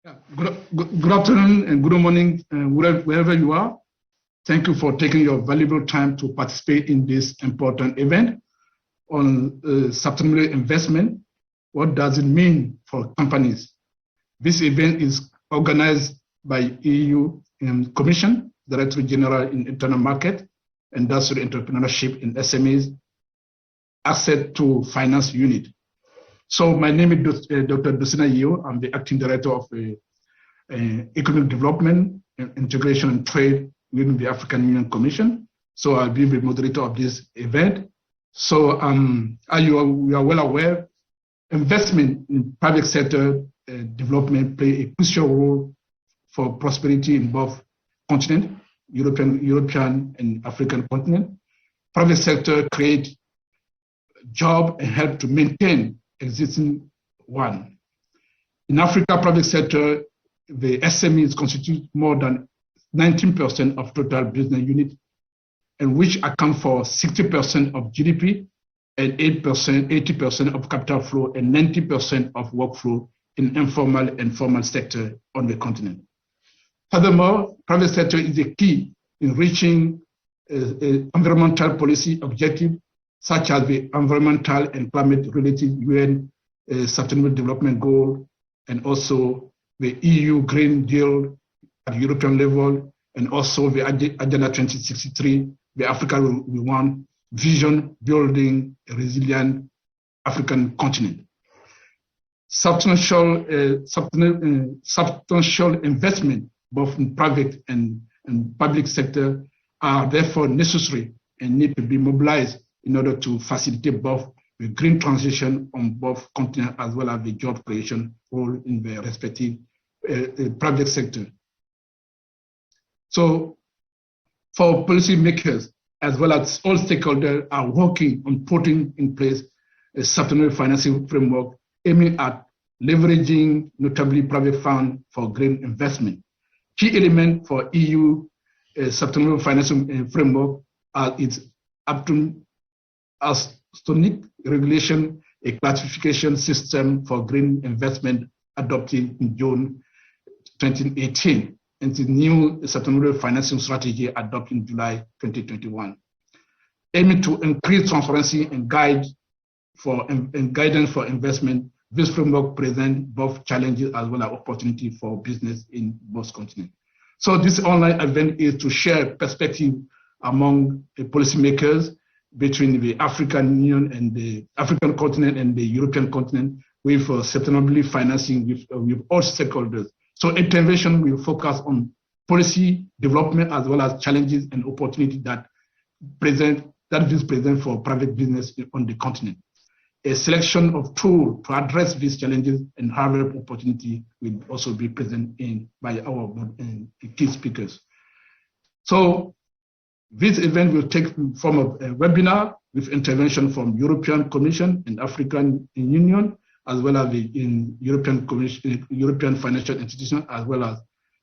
Yeah. Good afternoon and good morning, wherever you are. Thank you for taking your valuable time to participate in this important event on sustainable investment. What does it mean for companies? This event is organized by EU Commission, Directorate General in Internal Market, Industrial Entrepreneurship and SMEs, Access to Finance Unit. So my name is Dr. DOSSINA. I'm the Acting Director of Economic Development, Integration and Trade within the African Union Commission. So I'll be the moderator of this event. So we are well aware, investment in private sector development play a crucial role for prosperity in both continents, European and African continent. Private sector create job and help to maintain existing one. In Africa, private sector, the SMEs constitute more than 19% of total business unit, and which account for 60% of GDP and 80% of capital flow and 90% of workflow in informal and formal sector on the continent. Furthermore, private sector is a key in reaching environmental policy objectives such as the environmental and climate-related UN Sustainable Development Goal, and also the EU Green Deal at European level, and also the Agenda 2063, the Africa we want vision, building a resilient African continent. Substantial investment, both in private and public sector, are therefore necessary and need to be mobilized in order to facilitate both the green transition on both continents as well as the job creation role in the respective private sector. So for policymakers as well as all stakeholders are working on putting in place a sustainable financing framework aiming at leveraging notably private funds for green investment. Key element for EU sustainable financing framework are its Astonic regulation, a classification system for green investment adopted in June 2018, and the new sustainable financing strategy adopted in July 2021. Aiming to increase transparency and guidance for investment, this framework presents both challenges as well as opportunities for business in both continents. So this online event is to share perspective among the policymakers between the African Union and the African continent and the European continent with sustainable financing with all stakeholders. So intervention will focus on policy development as well as challenges and opportunities that is present for private business on the continent. A selection of tools to address these challenges and harvest opportunity will also be present by our key speakers. So this event will take the form of a webinar with intervention from European Commission and African Union, as well as the European Commission, European financial institutions, as well as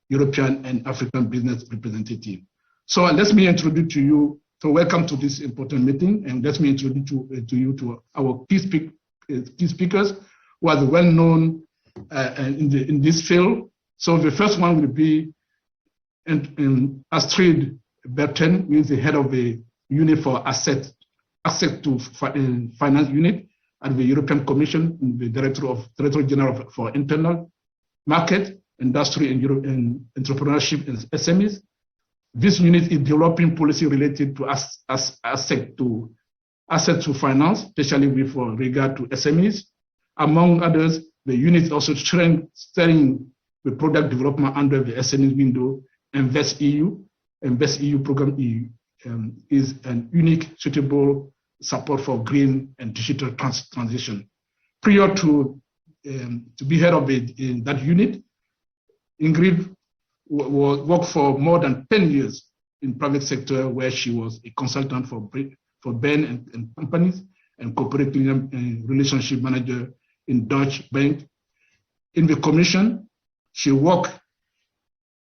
European and African business representative. So let me introduce to you, so welcome to this important meeting, and let me introduce to our key speakers who are well known in this field. So the first one will be Astrid BARTELS, who is the head of the unit for Access to Finance unit at the European Commission, the Directorate General for Internal Market, Industry and Entrepreneurship and SMEs. This unit is developing policy related to asset to finance, especially with regard to SMEs. Among others, the unit is also steering the product development under the SMEs window. InvestEU program is an unique, suitable support for green and digital transition. Prior to be head of that unit, Ingrid worked for more than 10 years in private sector, where she was a consultant for Bain and companies and corporate relationship manager in Deutsche Bank. In the Commission, she worked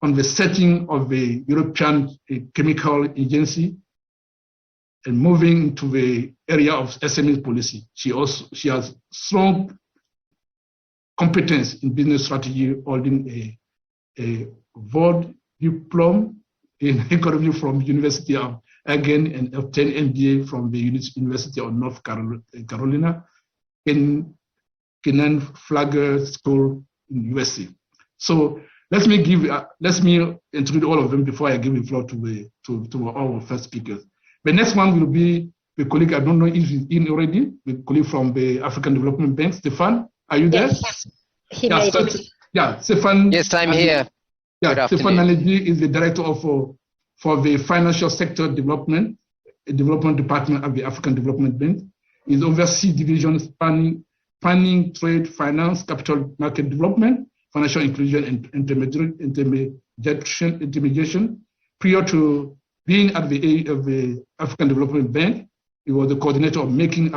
on the setting of the European Chemical Agency and moving into the area of SME policy. She has strong competence in business strategy, holding a Board diploma in economy from University of Again and obtained MBA from the University of North Carolina in Kenan Flagler School in USA. So let me introduce all of them before I give the floor to our first speakers. The next one will be the colleague, I don't know if he's in already, the colleague from the African Development Bank, Stefan. Are you there? Yes, Stefan. Yes, I'm here. Yeah, Stefan NALLETAMBY is the director for the Financial Sector Development Department of the African Development Bank. His oversees division spanning planning, trade, finance, capital market development, financial inclusion, and intermediation. Prior to being at the African Development Bank, he was the coordinator of making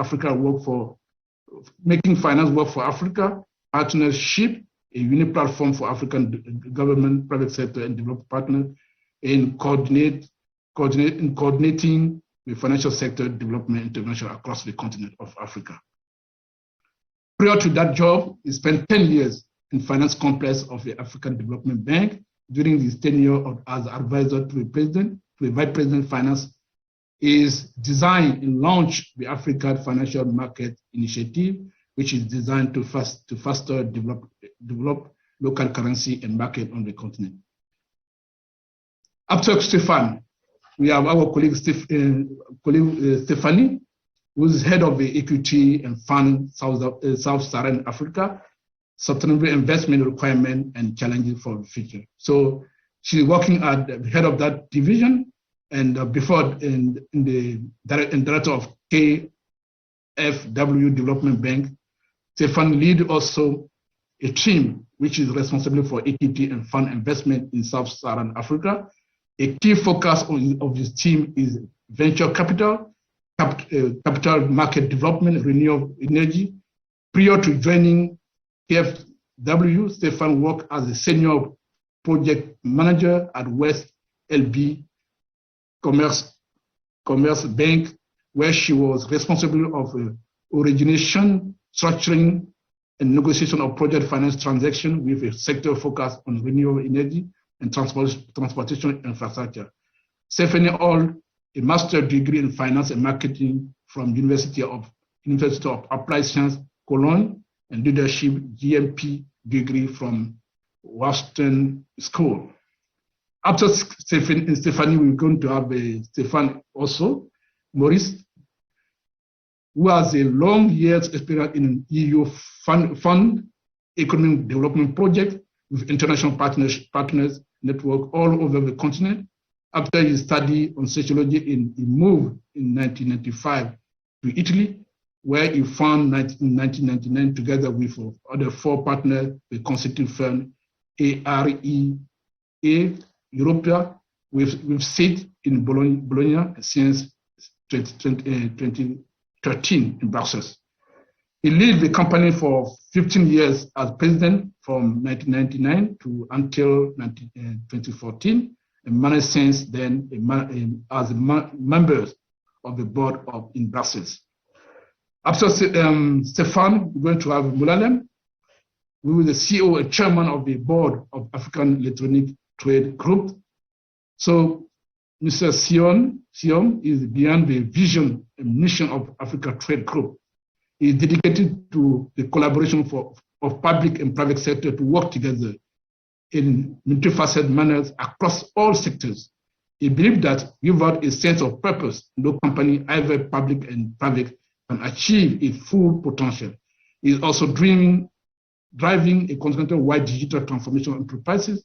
finance work for Africa, partnership, a unique platform for African government, private sector, and development partners in coordinating the financial sector development intervention across the continent of Africa. Prior to that job, he spent 10 years in finance complex of the African Development Bank. During his tenure as advisor to the vice president finance, is designed and launched the African Financial Market Initiative, which is designed to faster develop local currency and market on the continent. After Stefan, we have our colleague Stefanie, who is head of the Equity and Fund Sub-Saharan Africa, Sustainable Investment Requirement and Challenges for the Future. So she's working at the head of that division, and before in director of KfW Development Bank. Stefan lead also a team which is responsible for equity and fund investment in Sub-Saharan Africa. A key focus of this team is venture capital, capital market development, renewable energy. Prior to joining KfW, Stefan worked as a senior project manager at West LB Commerce Bank, where she was responsible of origination, structuring, and negotiation of project finance transactions with a sector focus on renewable energy and transportation infrastructure. Stefanie holds a master's degree in finance and marketing from University of Applied Science, Cologne, and leadership GMP degree from Washington School. After Stefanie, we're going to have Stefan also, Moritz, who has a long years experience in EU fund economic development project with international partners network all over the continent. After his study on sociology, he moved in 1995 to Italy, where he found in 1999 together with other 4 partners, the consulting firm AREA Europa, with seat in Bologna since 2013 in Brussels. He led the company for 15 years as president from 1999 to until 2014, and managed since then as members of the board in Brussels. After Stefan, we're going to have Mulualem, who is the CEO and chairman of the board of African Electronic Trade Group. So Mr. SYOUM is beyond the vision and mission of Africa Trade Group. He is dedicated to the collaboration of public and private sector to work together in multifaceted manners across all sectors. He believes that without a sense of purpose, no company, either public and private, can achieve its full potential. He is also driving a continental-wide digital transformation of enterprises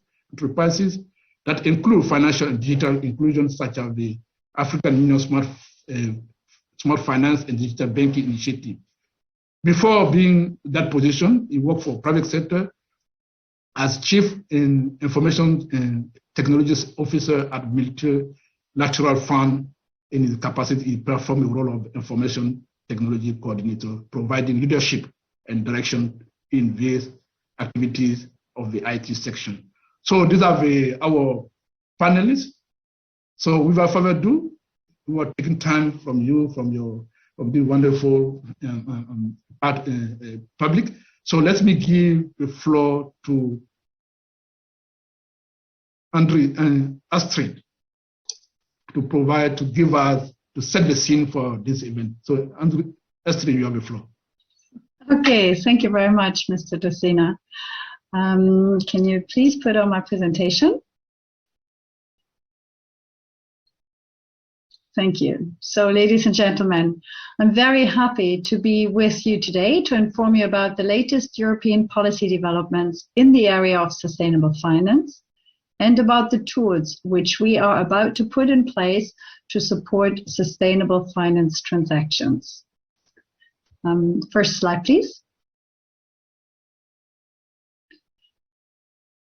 that include financial and digital inclusion, such as the African Union Smart Finance and Digital Banking Initiative. Before being that position, he worked for private sector as Chief Information and Technologies Officer at Multilateral Fund. In his capacity, he performed the role of Information Technology Coordinator, providing leadership and direction in various activities of the IT section. So these are our panelists. So without further ado, we are taking time from you, from the wonderful public. So let me give the floor to Astrid to set the scene for this event. So Astrid, you have the floor. Okay, thank you very much, Mr. DOSSINA. Can you please put on my presentation? Thank you. So, ladies and gentlemen, I'm very happy to be with you today to inform you about the latest European policy developments in the area of sustainable finance and about the tools which we are about to put in place to support sustainable finance transactions. First slide, please.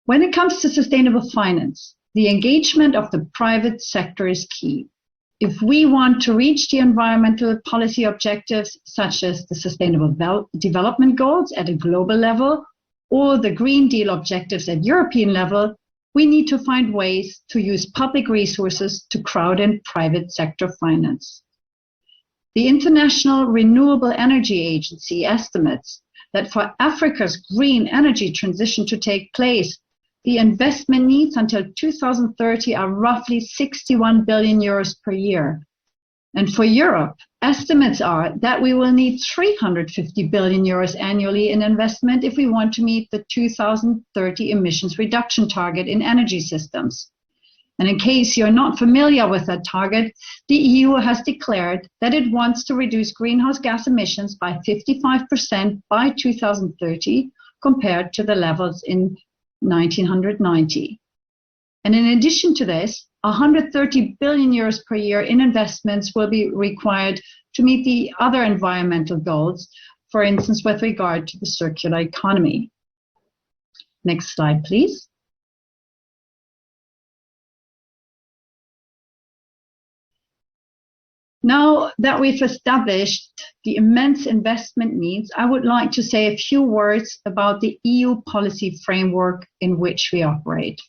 When it comes to sustainable finance, the engagement of the private sector is key. If we want to reach the environmental policy objectives, such as the Sustainable Development Goals at a global level or the Green Deal objectives at European level, we need to find ways to use public resources to crowd in private sector finance. The International Renewable Energy Agency estimates that for Africa's green energy transition to take place, the investment needs until 2030 are roughly 61 billion euros per year. And for Europe, estimates are that we will need 350 billion euros annually in investment if we want to meet the 2030 emissions reduction target in energy systems. And in case you're not familiar with that target, the EU has declared that it wants to reduce greenhouse gas emissions by 55% by 2030 compared to the levels in 1990. And in addition to this, 130 billion euros per year in investments will be required to meet the other environmental goals, for instance, with regard to the circular economy. Next slide, please. Now that we've established the immense investment needs, I would like to say a few words about the EU policy framework in which we operate.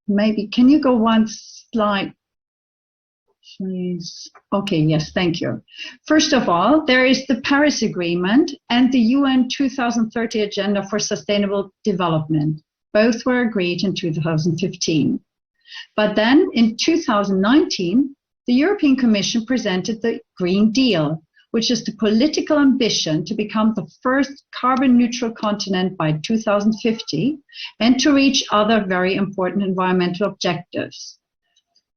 Maybe, can you go one slide, please? Okay, yes, thank you. First of all, there is the Paris Agreement and the UN 2030 Agenda for Sustainable Development. Both were agreed in 2015. But then in 2019, the European Commission presented the Green Deal, which is the political ambition to become the first carbon neutral continent by 2050 and to reach other very important environmental objectives.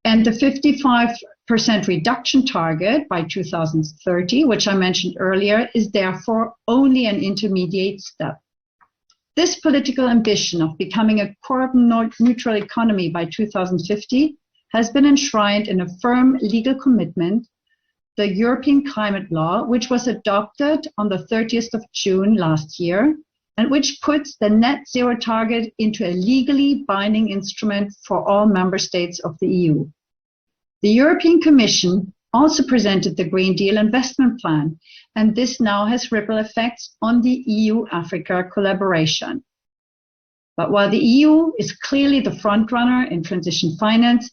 And the 55% reduction target by 2030, which I mentioned earlier, is therefore only an intermediate step. This political ambition of becoming a carbon neutral economy by 2050 has been enshrined in a firm legal commitment, the European Climate Law, which was adopted on the 30th of June last year, and which puts the net zero target into a legally binding instrument for all member states of the EU. The European Commission also presented the Green Deal investment plan, and this now has ripple effects on the EU-Africa collaboration. But while the EU is clearly the front runner in transition finance,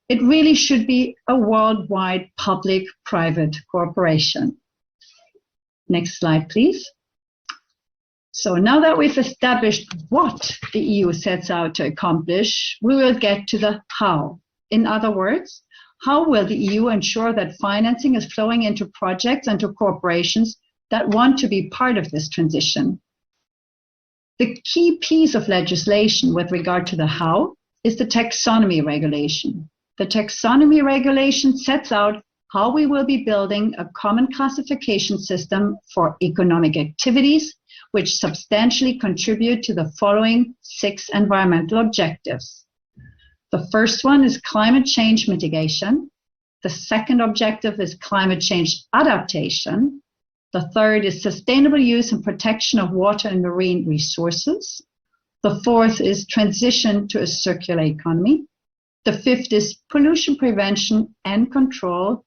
it really should be a worldwide public-private cooperation. Next slide, please. So now that we've established what the EU sets out to accomplish, we will get to the how. In other words, how will the EU ensure that financing is flowing into projects and to corporations that want to be part of this transition? The key piece of legislation with regard to the how is the taxonomy regulation. The taxonomy regulation sets out how we will be building a common classification system for economic activities which substantially contribute to the following 6 environmental objectives. The first one is climate change mitigation. The second objective is climate change adaptation. The third is sustainable use and protection of water and marine resources. The fourth is transition to a circular economy. The fifth is pollution prevention and control.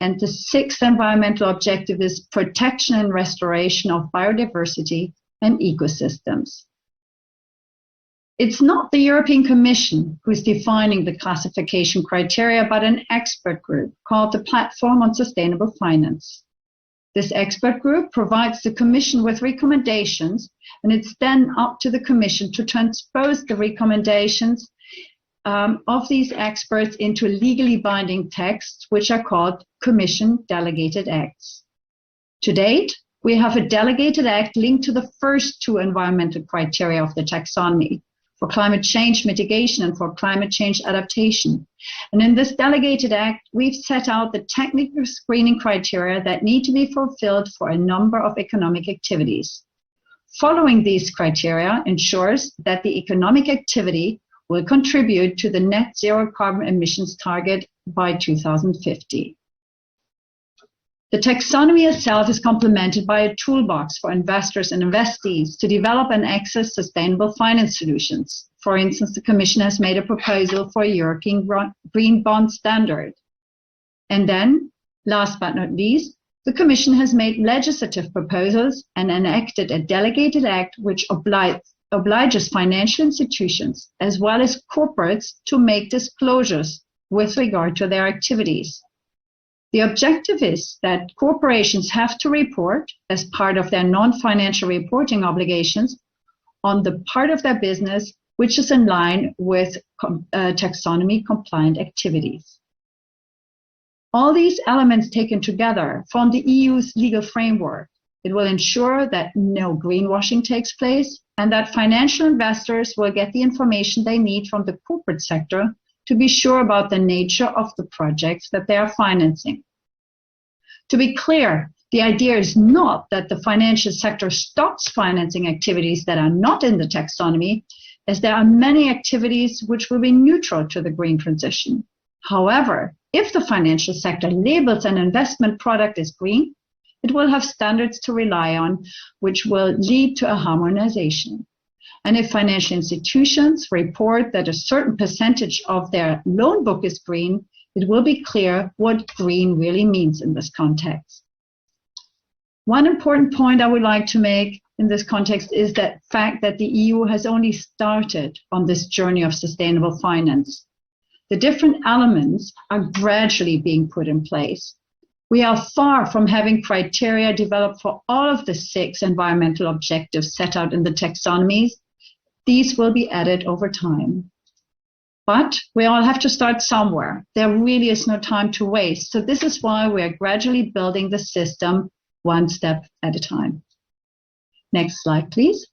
And the sixth environmental objective is protection and restoration of biodiversity and ecosystems. It's not the European Commission who is defining the classification criteria, but an expert group called the Platform on Sustainable Finance. This expert group provides the Commission with recommendations, and it's then up to the Commission to transpose the recommendations of these experts into legally binding texts, which are called Commission Delegated Acts. To date, we have a delegated act linked to the first two environmental criteria of the taxonomy, for climate change mitigation and for climate change adaptation. And in this delegated act, we've set out the technical screening criteria that need to be fulfilled for a number of economic activities. Following these criteria ensures that the economic activity will contribute to the net zero carbon emissions target by 2050. The taxonomy itself is complemented by a toolbox for investors and investees to develop and access sustainable finance solutions. For instance, the Commission has made a proposal for a European green bond standard. And then, last but not least, the Commission has made legislative proposals and enacted a delegated act which obliges financial institutions as well as corporates to make disclosures with regard to their activities. The objective is that corporations have to report, as part of their non-financial reporting obligations, on the part of their business which is in line with taxonomy-compliant activities. All these elements taken together form the EU's legal framework. It will ensure that no greenwashing takes place and that financial investors will get the information they need from the corporate sector to be sure about the nature of the projects that they are financing. To be clear, the idea is not that the financial sector stops financing activities that are not in the taxonomy, as there are many activities which will be neutral to the green transition. However, if the financial sector labels an investment product as green, it will have standards to rely on, which will lead to a harmonization. And if financial institutions report that a certain percentage of their loan book is green, it will be clear what green really means in this context. One important point I would like to make in this context is the fact that the EU has only started on this journey of sustainable finance. The different elements are gradually being put in place. We are far from having criteria developed for all of the 6 environmental objectives set out in the taxonomies. These will be added over time. But we all have to start somewhere. There really is no time to waste. So this is why we are gradually building the system one step at a time. Next slide, please.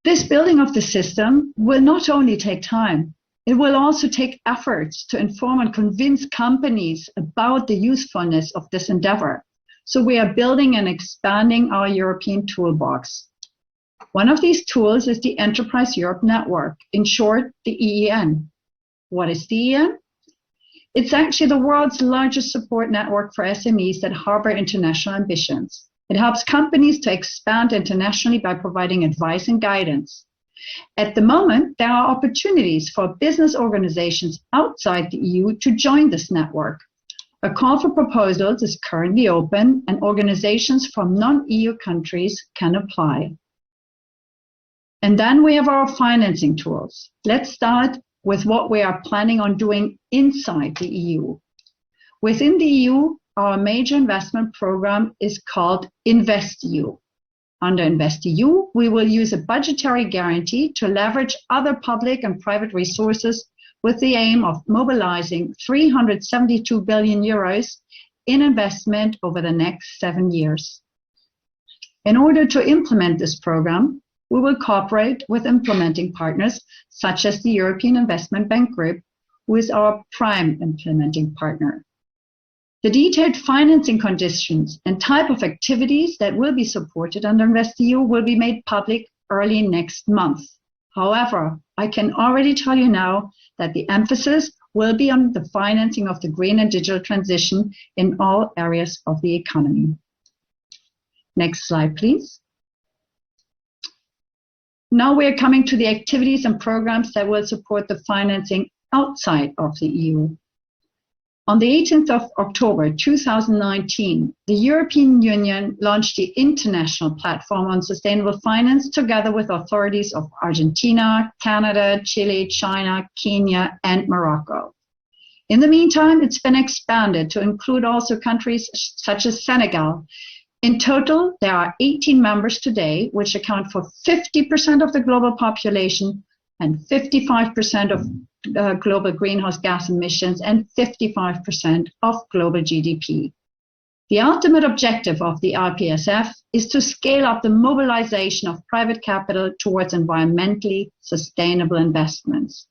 This building of the system will not only take time, it will also take efforts to inform and convince companies about the usefulness of this endeavor. So we are building and expanding our European toolbox. One of these tools is the Enterprise Europe Network, in short, the EEN. What is the EEN? It's actually the world's largest support network for SMEs that harbor international ambitions. It helps companies to expand internationally by providing advice and guidance. At the moment, there are opportunities for business organizations outside the EU to join this network. A call for proposals is currently open, and organizations from non-EU countries can apply. And then we have our financing tools. Let's start with what we are planning on doing inside the EU. Within the EU, our major investment program is called InvestEU. Under InvestEU, we will use a budgetary guarantee to leverage other public and private resources with the aim of mobilizing 372 billion euros in investment over the next 7 years. In order to implement this program, we will cooperate with implementing partners such as the European Investment Bank Group, who is our prime implementing partner. The detailed financing conditions and type of activities that will be supported under InvestEU will be made public early next month. However, I can already tell you now that the emphasis will be on the financing of the green and digital transition in all areas of the economy. Next slide, please. Now we are coming to the activities and programs that will support the financing outside of the EU. On the 18th of October 2019, the European Union launched the International Platform on Sustainable Finance together with authorities of Argentina, Canada, Chile, China, Kenya, and Morocco. In the meantime, it's been expanded to include also countries such as Senegal. In total, there are 18 members today, which account for 50% of the global population and 55% of global greenhouse gas emissions and 55% of global GDP. The ultimate objective of the RPSF is to scale up the mobilization of private capital towards environmentally sustainable investments.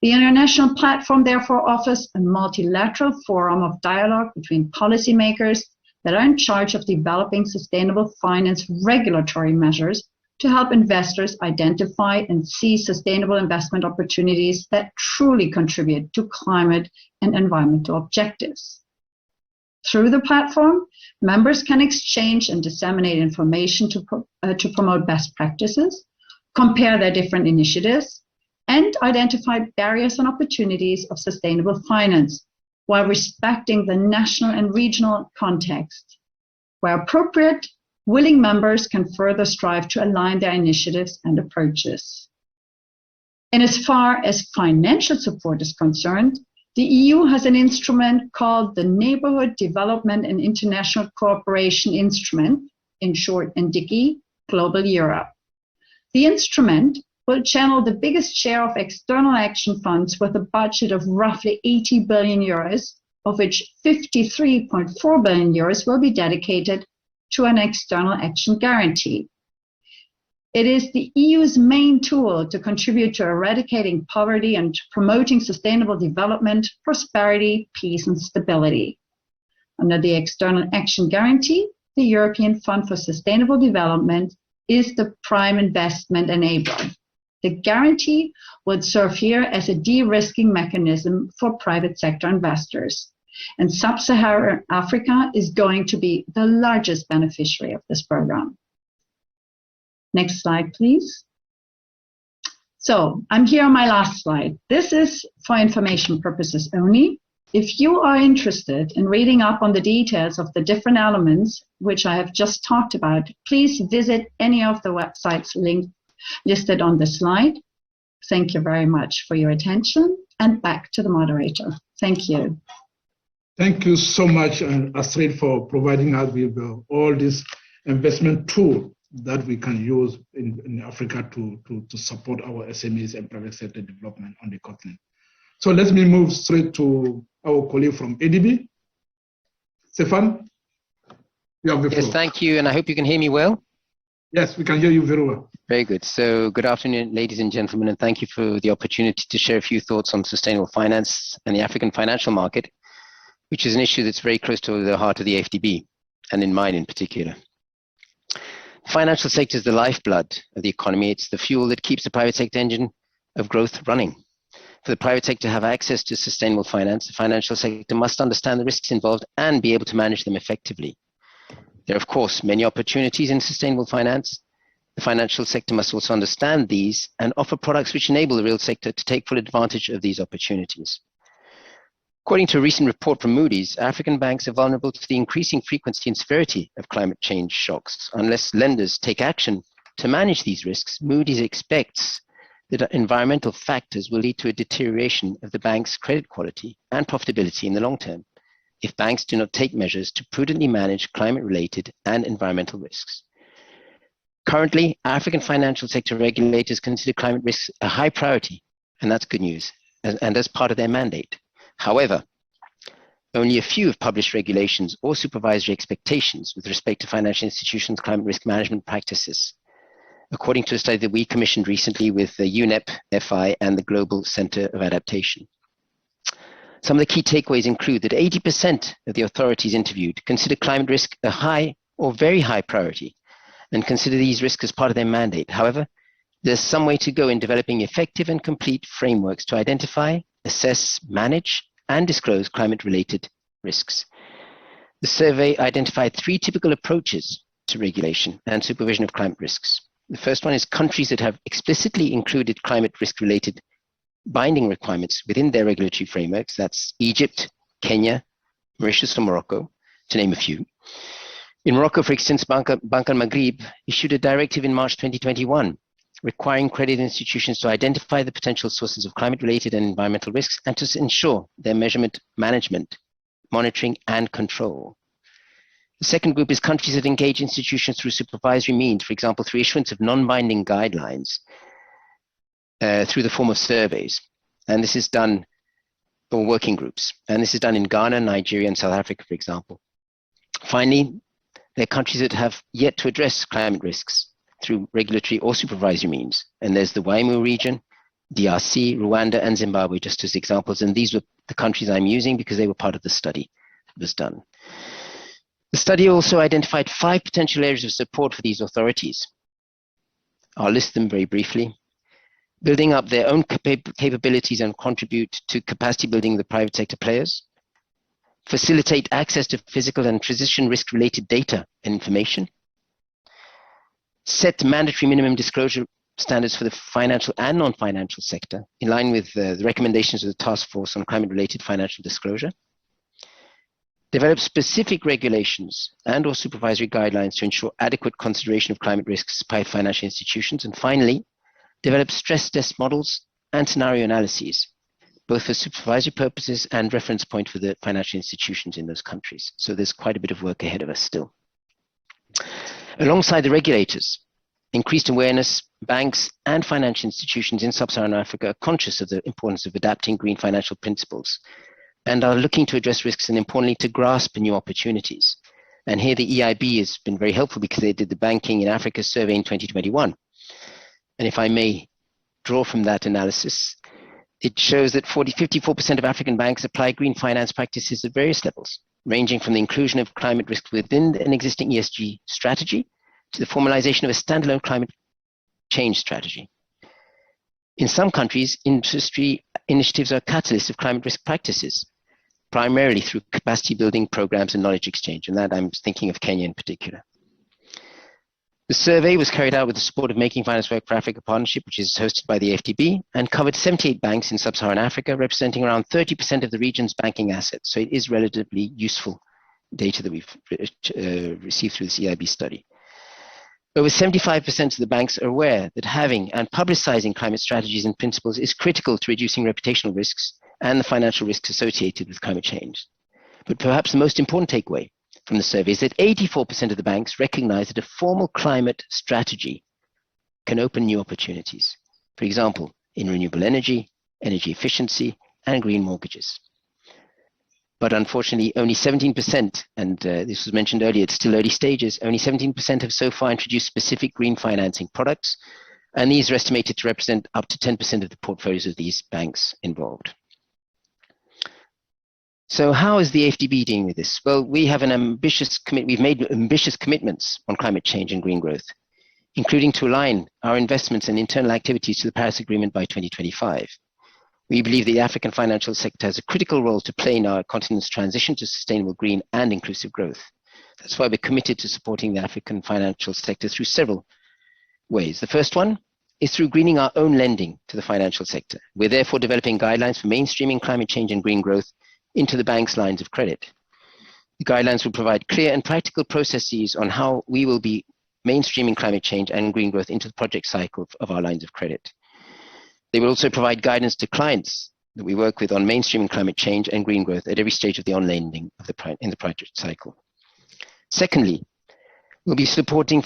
The international platform therefore offers a multilateral forum of dialogue between policymakers that are in charge of developing sustainable finance regulatory measures to help investors identify and seize sustainable investment opportunities that truly contribute to climate and environmental objectives. Through the platform, members can exchange and disseminate information to promote best practices, compare their different initiatives, and identify barriers and opportunities of sustainable finance while respecting the national and regional context. Where appropriate, willing members can further strive to align their initiatives and approaches. And as far as financial support is concerned, the EU has an instrument called the Neighborhood Development and International Cooperation Instrument, in short NDICI, Global Europe. The instrument will channel the biggest share of external action funds with a budget of roughly 80 billion euros, of which 53.4 billion euros will be dedicated to an external action guarantee. It is the EU's main tool to contribute to eradicating poverty and promoting sustainable development, prosperity, peace, and stability. Under the External Action Guarantee, the European Fund for Sustainable Development is the prime investment enabler. The guarantee would serve here as a de-risking mechanism for private sector investors. And Sub-Saharan Africa is going to be the largest beneficiary of this program. Next slide, please. So I'm here on my last slide. This is for information purposes only. If you are interested in reading up on the details of the different elements which I have just talked about, please visit any of the websites listed on the slide. Thank you very much for your attention, and back to the moderator. Thank you. Thank you so much, Astrid, for providing us with all this investment tool that we can use in Africa to support our SMEs and private sector development on the continent. So let me move straight to our colleague from ADB. Stefan, you have the floor. Yes, thank you, and I hope you can hear me well. Yes, we can hear you very well. Very good. So good afternoon, ladies and gentlemen, and thank you for the opportunity to share a few thoughts on sustainable finance and the African financial market, which is an issue that's very close to the heart of the AFDB, and in mine in particular. The financial sector is the lifeblood of the economy. It's the fuel that keeps the private sector engine of growth running. For the private sector to have access to sustainable finance, the financial sector must understand the risks involved and be able to manage them effectively. There are, of course, many opportunities in sustainable finance. The financial sector must also understand these and offer products which enable the real sector to take full advantage of these opportunities. According to a recent report from Moody's, African banks are vulnerable to the increasing frequency and severity of climate change shocks. Unless lenders take action to manage these risks, Moody's expects that environmental factors will lead to a deterioration of the bank's credit quality and profitability in the long term if banks do not take measures to prudently manage climate-related and environmental risks. Currently, African financial sector regulators consider climate risks a high priority, and that's good news, and as part of their mandate. However, only a few have published regulations or supervisory expectations with respect to financial institutions' climate risk management practices, according to a study that we commissioned recently with the UNEP, FI, and the Global Center of Adaptation. Some of the key takeaways include that 80% of the authorities interviewed consider climate risk a high or very high priority and consider these risks as part of their mandate. However, there's some way to go in developing effective and complete frameworks to identify, assess, manage, and disclose climate-related risks. The survey identified 3 typical approaches to regulation and supervision of climate risks. The first one is countries that have explicitly included climate risk-related binding requirements within their regulatory frameworks. That's Egypt, Kenya, Mauritius, or Morocco, to name a few. In Morocco, for instance, Bank al-Maghrib issued a directive in March 2021 requiring credit institutions to identify the potential sources of climate-related and environmental risks and to ensure their measurement, management, monitoring, and control. The second group is countries that engage institutions through supervisory means, for example, through issuance of non-binding guidelines through the form of surveys. And this is done, or working groups. And this is done in Ghana, Nigeria, and South Africa, for example. Finally, there are countries that have yet to address climate risks through regulatory or supervisory means. And there's the Waimu region, DRC, Rwanda, and Zimbabwe, just as examples. And these were the countries I'm using because they were part of the study that was done. The study also identified 5 potential areas of support for these authorities. I'll list them very briefly. Building up their own capabilities and contribute to capacity building of the private sector players. Facilitate access to physical and transition risk related data and information. Set mandatory minimum disclosure standards for the financial and non-financial sector in line with the recommendations of the Task Force on Climate-Related Financial Disclosure. Develop specific regulations and or supervisory guidelines to ensure adequate consideration of climate risks by financial institutions. And finally, develop stress test models and scenario analyses, both for supervisory purposes and reference point for the financial institutions in those countries. So there's quite a bit of work ahead of us still. Alongside the regulators, increased awareness, banks and financial institutions in Sub-Saharan Africa are conscious of the importance of adapting green financial principles and are looking to address risks and, importantly, to grasp new opportunities. And here the EIB has been very helpful because they did the Banking in Africa survey in 2021. And if I may draw from that analysis, it shows that 54% of African banks apply green finance practices at various levels, ranging from the inclusion of climate risk within an existing ESG strategy to the formalization of a standalone climate change strategy. In some countries, industry initiatives are catalysts of climate risk practices, primarily through capacity building programs and knowledge exchange, and that I'm thinking of Kenya in particular. The survey was carried out with the support of Making Finance Work for Africa Partnership, which is hosted by the FDB, and covered 78 banks in Sub-Saharan Africa, representing around 30% of the region's banking assets. So it is relatively useful data that we've received through this EIB study. Over 75% of the banks are aware that having and publicizing climate strategies and principles is critical to reducing reputational risks and the financial risks associated with climate change. But perhaps the most important takeaway from the survey is that 84% of the banks recognize that a formal climate strategy can open new opportunities. For example, in renewable energy, energy efficiency, and green mortgages. But unfortunately, only 17%, and this was mentioned earlier, it's still early stages, only 17% have so far introduced specific green financing products, and these are estimated to represent up to 10% of the portfolios of these banks involved. So how is the FDB dealing with this? Well, we have an we've made ambitious commitments on climate change and green growth, including to align our investments and internal activities to the Paris Agreement by 2025. We believe the African financial sector has a critical role to play in our continent's transition to sustainable green and inclusive growth. That's why we're committed to supporting the African financial sector through several ways. The first one is through greening our own lending to the financial sector. We're therefore developing guidelines for mainstreaming climate change and green growth into the bank's lines of credit. The guidelines will provide clear and practical processes on how we will be mainstreaming climate change and green growth into the project cycle of our lines of credit. They will also provide guidance to clients that we work with on mainstreaming climate change and green growth at every stage of the on-lending in the project cycle. Secondly, we'll be supporting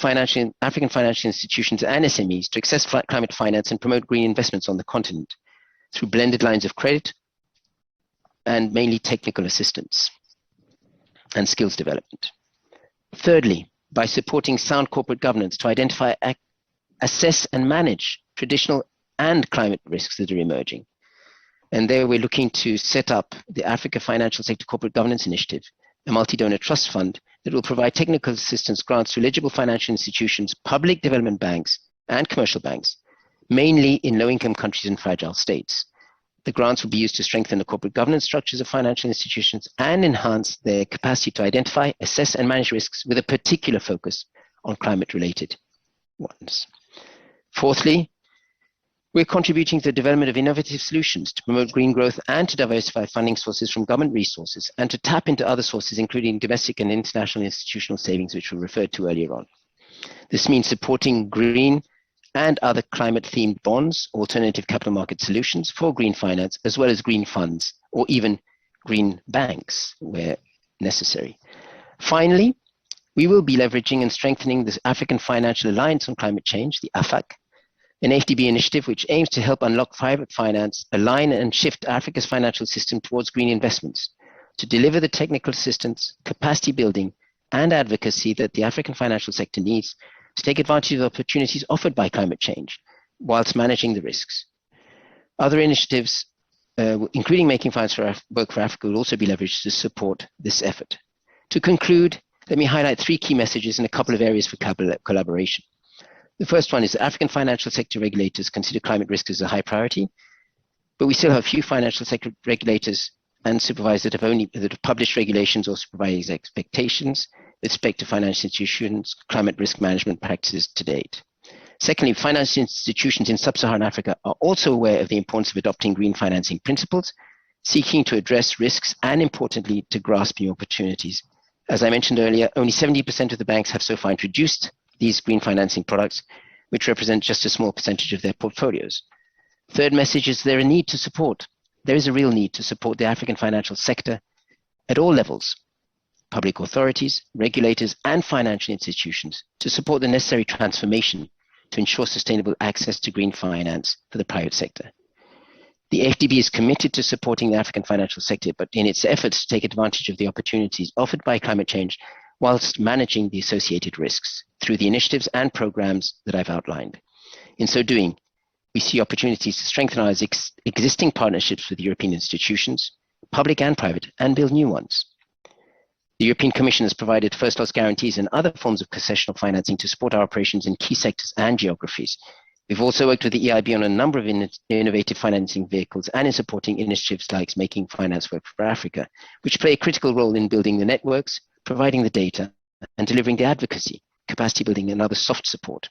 African financial institutions and SMEs to access climate finance and promote green investments on the continent through blended lines of credit and mainly technical assistance and skills development. Thirdly, by supporting sound corporate governance to identify, assess and manage traditional and climate risks that are emerging. And there we're looking to set up the Africa Financial Sector Corporate Governance Initiative, a multi-donor trust fund that will provide technical assistance grants to eligible financial institutions, public development banks, and commercial banks, mainly in low-income countries and fragile states. The grants will be used to strengthen the corporate governance structures of financial institutions and enhance their capacity to identify, assess, and manage risks with a particular focus on climate-related ones. Fourthly, we're contributing to the development of innovative solutions to promote green growth and to diversify funding sources from government resources and to tap into other sources, including domestic and international institutional savings, which we referred to earlier on. This means supporting green and other climate-themed bonds, alternative capital market solutions for green finance, as well as green funds, or even green banks where necessary. Finally, we will be leveraging and strengthening the African Financial Alliance on Climate Change, the AFAC, an AfDB initiative which aims to help unlock private finance, align and shift Africa's financial system towards green investments, to deliver the technical assistance, capacity building, and advocacy that the African financial sector needs to take advantage of the opportunities offered by climate change, whilst managing the risks. Other initiatives, including Making Finance Work for Africa, will also be leveraged to support this effort. To conclude, let me highlight 3 key messages in a couple of areas for collaboration. The first one is that African financial sector regulators consider climate risk as a high priority, but we still have few financial sector regulators and supervisors that have published regulations or supervised expectations with respect to financial institutions' climate risk management practices to date. Secondly, financial institutions in Sub-Saharan Africa are also aware of the importance of adopting green financing principles, seeking to address risks and, importantly, to grasp new opportunities. As I mentioned earlier, only 70% of the banks have so far introduced these green financing products, which represent just a small percentage of their portfolios. Third message is there is a real need to support the African financial sector at all levels, public authorities, regulators, and financial institutions, to support the necessary transformation to ensure sustainable access to green finance for the private sector. The AfDB is committed to supporting the African financial sector, but in its efforts to take advantage of the opportunities offered by climate change, whilst managing the associated risks through the initiatives and programs that I've outlined. In so doing, we see opportunities to strengthen our existing partnerships with European institutions, public and private, and build new ones. The European Commission has provided first loss guarantees and other forms of concessional financing to support our operations in key sectors and geographies. We've also worked with the EIB on a number of innovative financing vehicles and in supporting initiatives like Making Finance Work for Africa, which play a critical role in building the networks, providing the data, and delivering the advocacy, capacity building, and other soft support.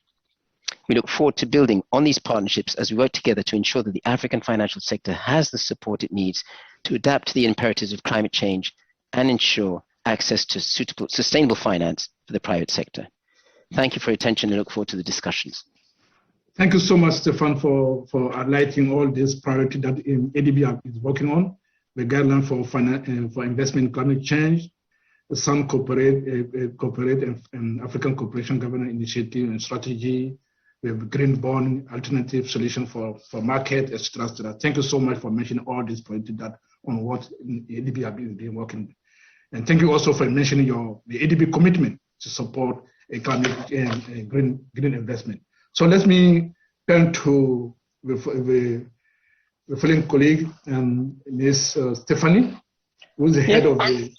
We look forward to building on these partnerships as we work together to ensure that the African financial sector has the support it needs to adapt to the imperatives of climate change and ensure access to sustainable finance for the private sector. Thank you for your attention and look forward to the discussions. Thank you so much, Stefan, for highlighting all this priority that ADB is working on, the guideline for investment in climate change, the some corporate and African Cooperation Governance Initiative and strategy. We have green bond, alternative solution for market, etc. Thank you so much for mentioning all these points that on what ADB has been working. And thank you also for mentioning the ADB commitment to support a climate and green investment. So let me turn to the following colleague, Ms. Stefanie, who is the head of the,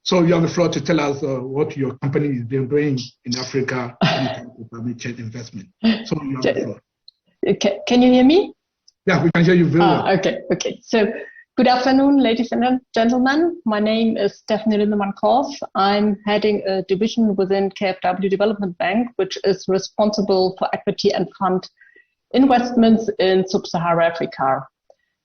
So you have the floor to tell us what your company is doing in Africa with climate change investment. So you have the floor. Can you hear me? Yeah, we can hear you very well. Okay. So good afternoon, ladies and gentlemen. My name is Stefanie Lindemann-Kohrs. I'm heading a division within KfW Development Bank, which is responsible for equity and fund investments in Sub-Saharan Africa.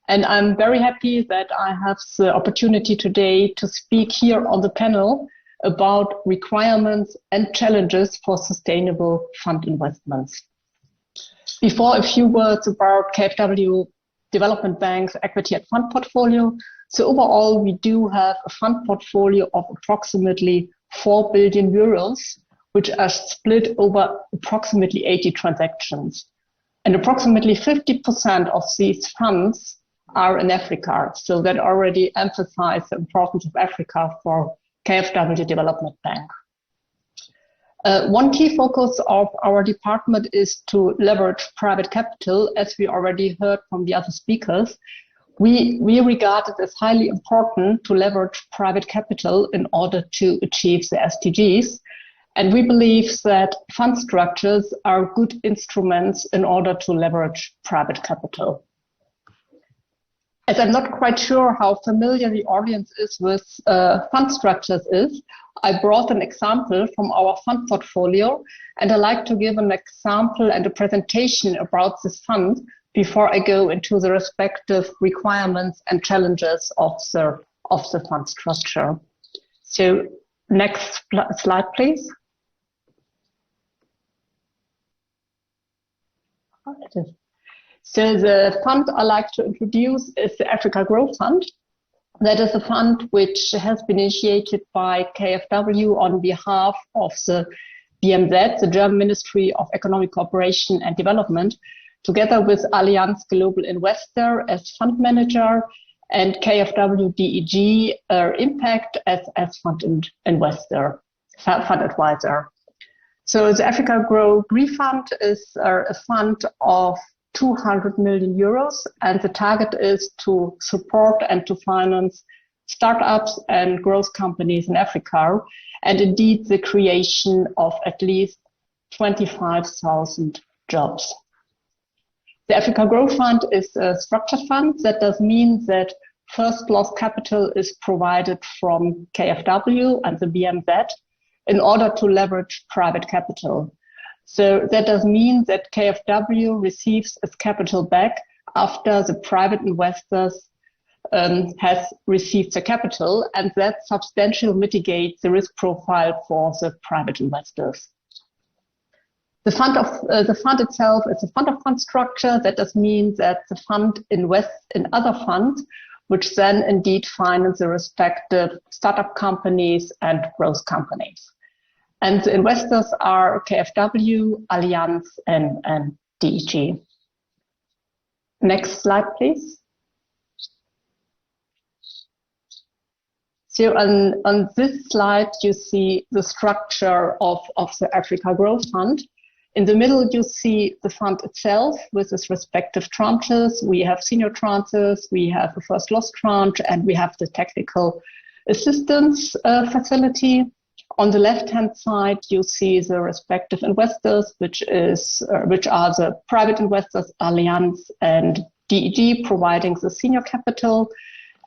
And I'm very happy that I have the opportunity today to speak here on the panel about requirements and challenges for sustainable fund investments. Before, a few words about KfW Development Bank's equity and fund portfolio. So overall, we do have a fund portfolio of approximately 4 billion euros, which are split over approximately 80 transactions. And approximately 50% of these funds are in Africa. So that already emphasizes the importance of Africa for KfW Development Bank. One key focus of our department is to leverage private capital. As we already heard from the other speakers, we regard it as highly important to leverage private capital in order to achieve the SDGs. And we believe that fund structures are good instruments in order to leverage private capital. As I'm not quite sure how familiar the audience is with fund structures I brought an example from our fund portfolio, and I'd like to give an example and a presentation about this fund before I go into the respective requirements and challenges of the fund structure. So next slide, please. So the fund I like to introduce is the Africa Growth Fund. That is a fund which has been initiated by KfW on behalf of the BMZ, the German Ministry of Economic Cooperation and Development, together with Allianz Global Investor as fund manager and KfW DEG Impact as fund investor, fund advisor. So the Africa Grow Fund is a fund of 200 million euros, and the target is to support and to finance startups and growth companies in Africa, and indeed the creation of at least 25,000 jobs. The Africa Growth Fund is a structured fund. That does mean that first loss capital is provided from KfW and the BMZ in order to leverage private capital. So that does mean that KfW receives its capital back after the private investors has received the capital, and that substantially mitigates the risk profile for the private investors. The fund itself is a fund of fund structure. That does mean that the fund invests in other funds, which then indeed finance the respective startup companies and growth companies. And the investors are KfW, Allianz, and DEG. Next slide, please. So on this slide, you see the structure of the Africa Growth Fund. In the middle, you see the fund itself with its respective tranches. We have senior tranches, we have a first loss tranche, and we have the technical assistance facility. On the left-hand side, you see the respective investors, which are the private investors, Allianz and DEG, providing the senior capital,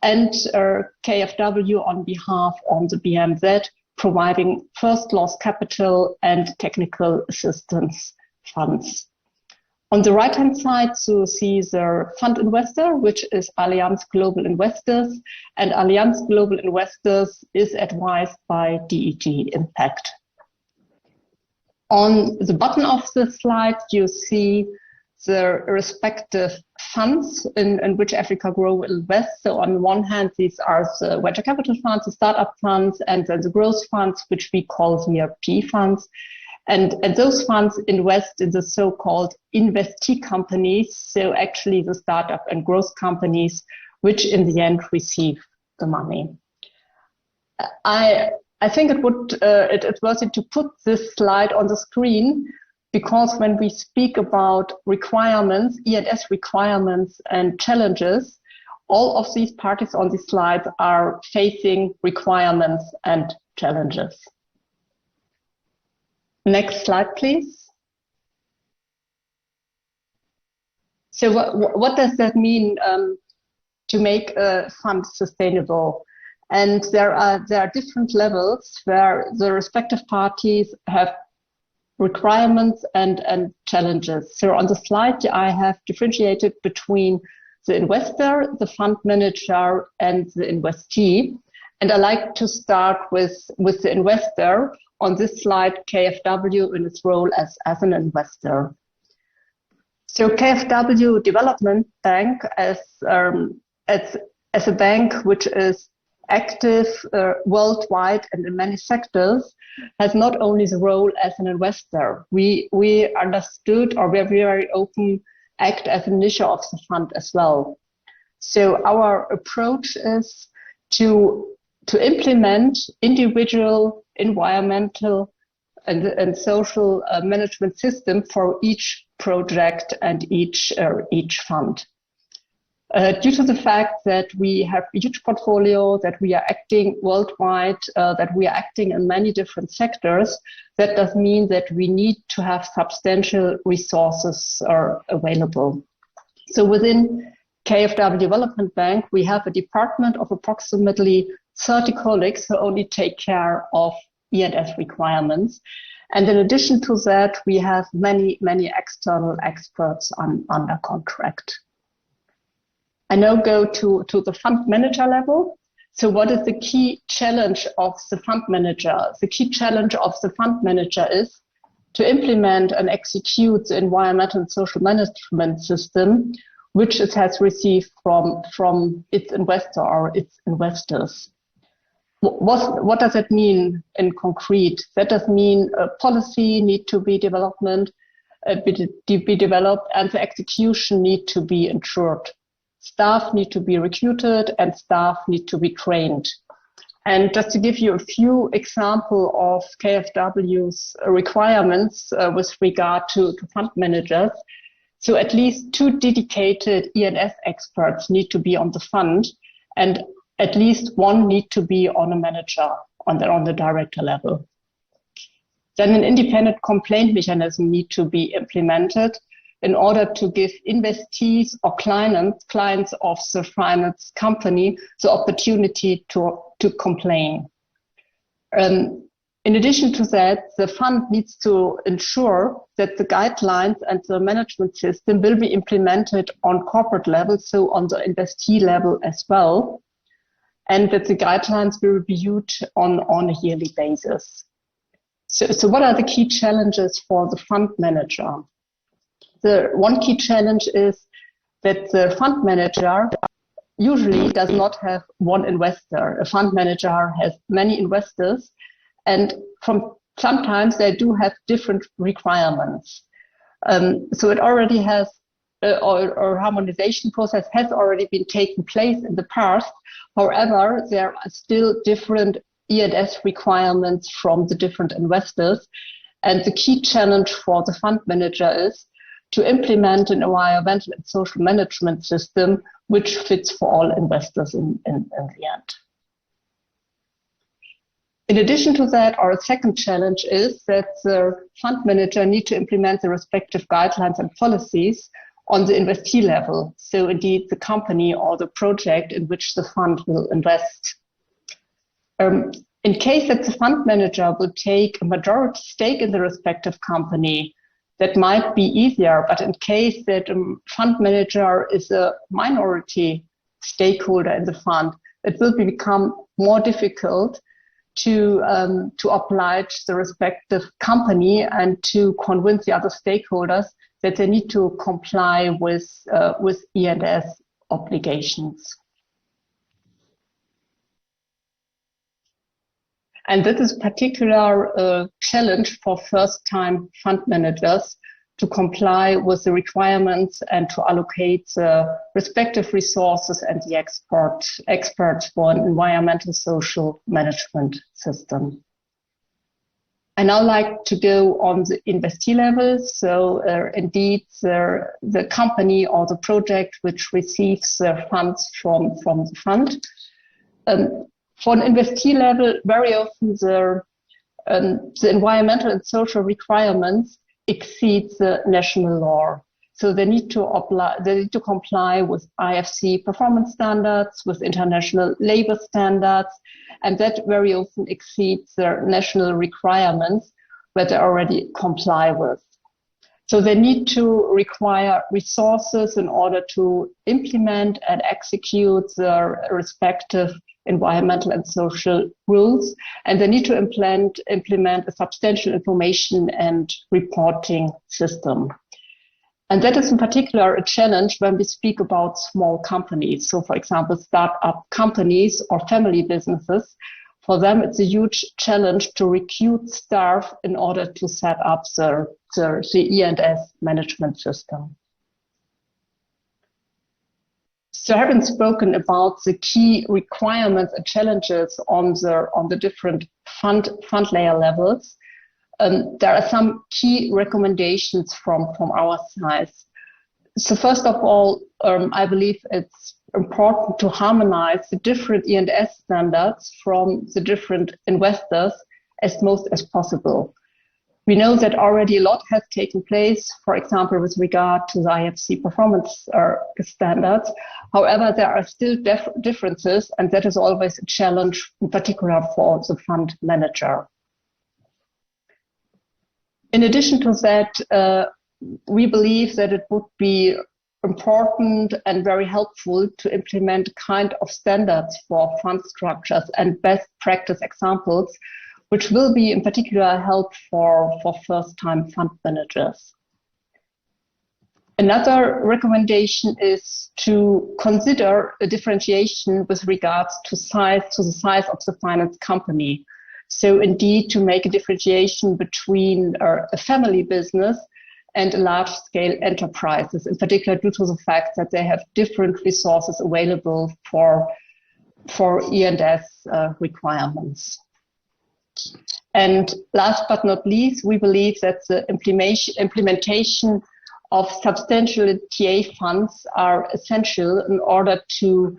and KfW on behalf of the BMZ, providing first loss capital and technical assistance funds. On the right-hand side, you see the fund investor, which is Allianz Global Investors, and Allianz Global Investors is advised by DEG Impact. On the bottom of the slide, you see the respective funds in which Africa Grow will invest. So on one hand, these are the venture capital funds, the startup funds, and then the growth funds, which we call VRP funds. And those funds invest in the so-called investee companies, so actually the startup and growth companies, which in the end receive the money. I think it's worth it to put this slide on the screen, because when we speak about requirements, E&S requirements and challenges, all of these parties on this slide are facing requirements and challenges. Next slide, please. So what does that mean to make a fund sustainable? And there are different levels where the respective parties have requirements and challenges. So on the slide, I have differentiated between the investor, the fund manager, and the investee. And I like to start with the investor. On this slide, KfW in its role as an investor. So KfW Development Bank as a bank which is active worldwide and in many sectors, has not only the role as an investor. We understood, or we're very open, act as an initiator of the fund as well. So our approach is to implement individual, environmental, and social management system for each project and each fund. Due to the fact that we have a huge portfolio, that we are acting worldwide, that we are acting in many different sectors, that does mean that we need to have substantial resources available. So within KfW Development Bank, we have a department of approximately 30 colleagues who only take care of E&S requirements. And in addition to that, we have many external experts under contract. I now go to the fund manager level. So what is the key challenge of the fund manager? The key challenge of the fund manager is to implement and execute the environmental and social management system, which it has received from its investor or its investors. What does that mean in concrete? That does mean a policy need to be developed, and the execution need to be ensured. Staff need to be recruited and staff need to be trained. And just to give you a few examples of KfW's requirements with regard to fund managers, so at least 2 dedicated E&S experts need to be on the fund, and at least 1 need to be on a manager on the director level. Then an independent complaint mechanism need to be implemented in order to give investees or clients of the finance company the opportunity to complain. In addition to that, the fund needs to ensure that the guidelines and the management system will be implemented on corporate level, so on the investee level as well, and that the guidelines will be reviewed on a yearly basis. So what are the key challenges for the fund manager? The one key challenge is that the fund manager usually does not have one investor. A fund manager has many investors, and sometimes they do have different requirements. So it already has, or harmonization process has already been taken place in the past. However, there are still different E&S requirements from the different investors. And the key challenge for the fund manager is to implement an environmental and social management system which fits for all investors in the end. In addition to that, our second challenge is that the fund manager need to implement the respective guidelines and policies on the investee level. So indeed, the company or the project in which the fund will invest. In case that the fund manager will take a majority stake in the respective company, that might be easier. But in case that a fund manager is a minority stakeholder in the fund, it will become more difficult to oblige the respective company and to convince the other stakeholders that they need to comply with E&S obligations. And this is particular challenge for first-time fund managers to comply with the requirements and to allocate the respective resources and the experts for an environmental social management system. I now like to go on the investee level. So indeed, the company or the project which receives the funds from the fund. For an investee level, very often the environmental and social requirements exceed the national law. So they need to comply with IFC performance standards, with international labor standards, and that very often exceeds their national requirements where they already comply with. So they need to require resources in order to implement and execute their respective environmental and social rules, and they need to implement a substantial information and reporting system. And that is in particular a challenge when we speak about small companies. So for example, start-up companies or family businesses, for them it's a huge challenge to recruit staff in order to set up the E&S management system. So having spoken about the key requirements and challenges on the different fund layer levels, there are some key recommendations from our side. So first of all, I believe it's important to harmonize the different E&S standards from the different investors as most as possible. We know that already a lot has taken place, for example, with regard to the IFC performance standards. However, there are still differences, and that is always a challenge, in particular for the fund manager. In addition to that, we believe that it would be important and very helpful to implement kind of standards for fund structures and best practice examples which will be in particular help for first-time fund managers. Another recommendation is to consider a differentiation with regards to the size of the finance company. So indeed, to make a differentiation between a family business and large-scale enterprises, in particular due to the fact that they have different resources available for E&S requirements. And last but not least, we believe that the implementation of substantial TA funds are essential in order to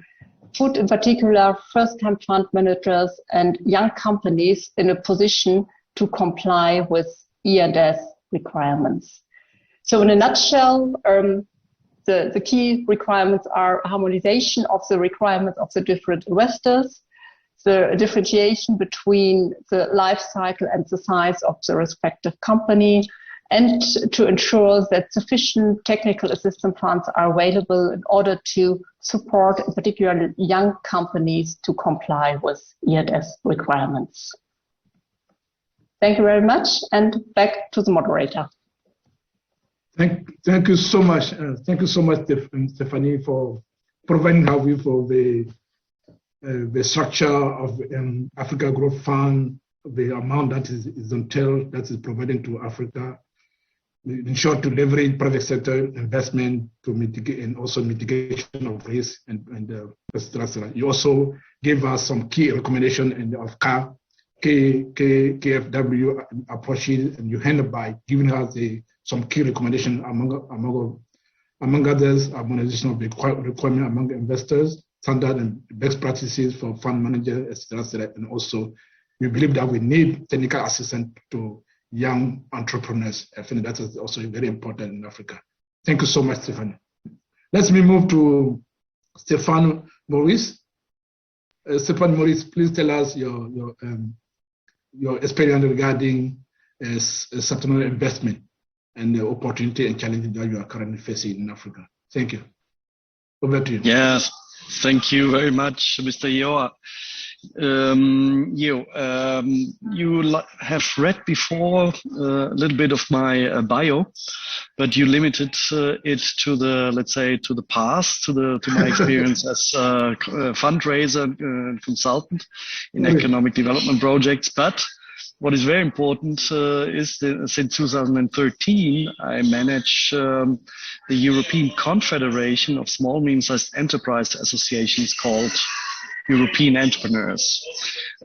put in particular first-time fund managers and young companies in a position to comply with E&S requirements. So in a nutshell, the key requirements are harmonization of the requirements of the different investors, the differentiation between the life cycle and the size of the respective company, and to ensure that sufficient technical assistance funds are available in order to support, in particular, young companies to comply with E&S requirements. Thank you very much, and back to the moderator. Thank you so much. Thank you so much, Stefanie, for providing our view for the structure of Africa Growth Fund, the amount that is entailed, that is providing to Africa. In short, to leverage private sector investment to mitigate, and also mitigation of risk and you also gave us some key recommendations of KFW approaches, and you ended by giving us some key recommendations among others, harmonization of the requirement among investors, standard and best practices for fund managers, etc. And also, we believe that we need technical assistance to young entrepreneurs. I think that is also very important in Africa. Thank you so much, Stefanie. Let's move to Stefan Moritz. Stefan Moritz, please tell us your experience regarding sustainable investment and the opportunity and challenges that you are currently facing in Africa. Thank you. Over to you. Yes, thank you very much, Mr. Joa. You have read before a little bit of my bio, but you limited it to the, let's say, to the past, to my experience as a fundraiser and consultant in economic development projects. But what is very important is that since 2013, I manage the European Confederation of Small Medium-Sized Enterprise Associations called European Entrepreneurs.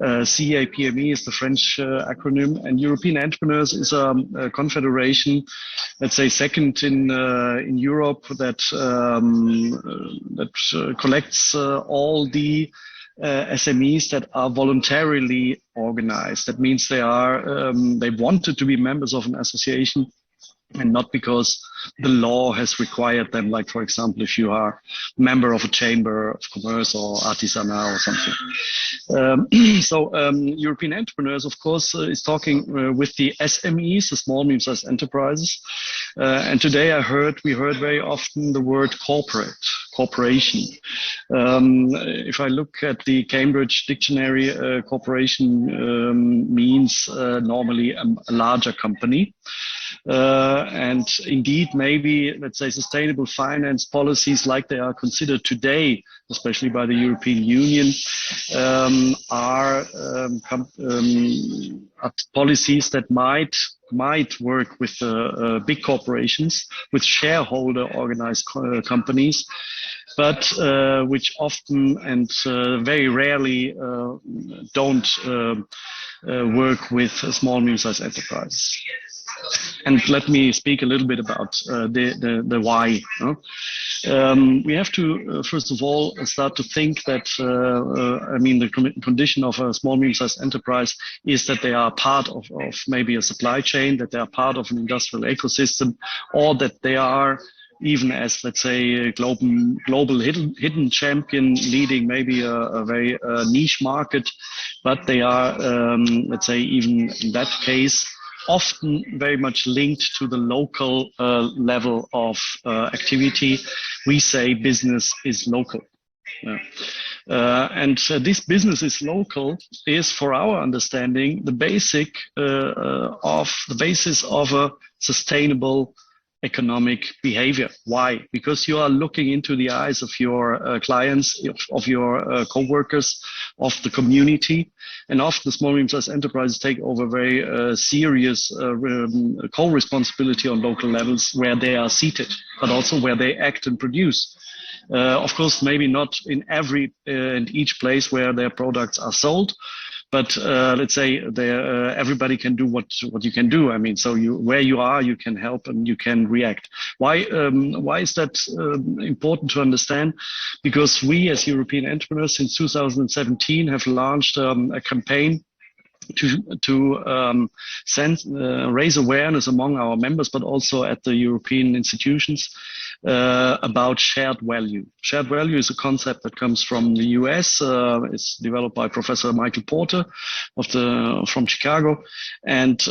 CEA-PME is the French acronym, and European Entrepreneurs is a confederation, let's say, second in Europe that collects all the SMEs that are voluntarily organized. That means they wanted to be members of an association, and not because the law has required them, like, for example, if you are a member of a chamber of commerce or artisanat or something. European Entrepreneurs, of course, is talking with the SMEs, the small medium-sized enterprises. And today we heard very often the word corporation. If I look at the Cambridge Dictionary, corporation means normally a larger company. And indeed, maybe, let's say, sustainable finance policies like they are considered today, especially by the European Union, are policies that might work with big corporations, with shareholder organized companies, but which often and very rarely don't work with small medium-sized enterprises. And let me speak a little bit about the why. We have to, first of all, start to think that, the condition of a small medium-sized enterprise is that they are part of maybe a supply chain, that they are part of an industrial ecosystem, or that they are even as, let's say, a global hidden champion leading maybe a very niche market, but they are, let's say, even in that case, often very much linked to the local level of activity. We say business is local. Yeah. This business is local is, for our understanding, the basis of a sustainable economic behavior. Why? Because you are looking into the eyes of your clients, of your co-workers, of the community, and often small and medium-sized enterprises take over very serious co-responsibility on local levels where they are seated, but also where they act and produce. Of course, maybe not in every and each place where their products are sold, but let's say everybody can do what you can do. I mean, so where you are, you can help and you can react. Why is that important to understand? Because we, as European entrepreneurs, since 2017, have launched a campaign to raise awareness among our members, but also at the European institutions about shared value. Shared value is a concept that comes from the US. It's developed by Professor Michael Porter from Chicago, and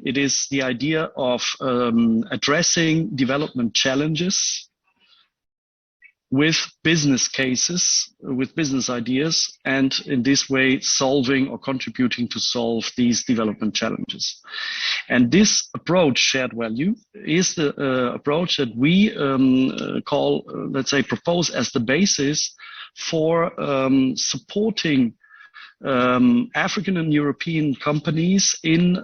it is the idea of addressing development challenges with business cases, with business ideas, and in this way solving or contributing to solve these development challenges. And this approach, shared value, is the approach that we propose as the basis for supporting African and European companies in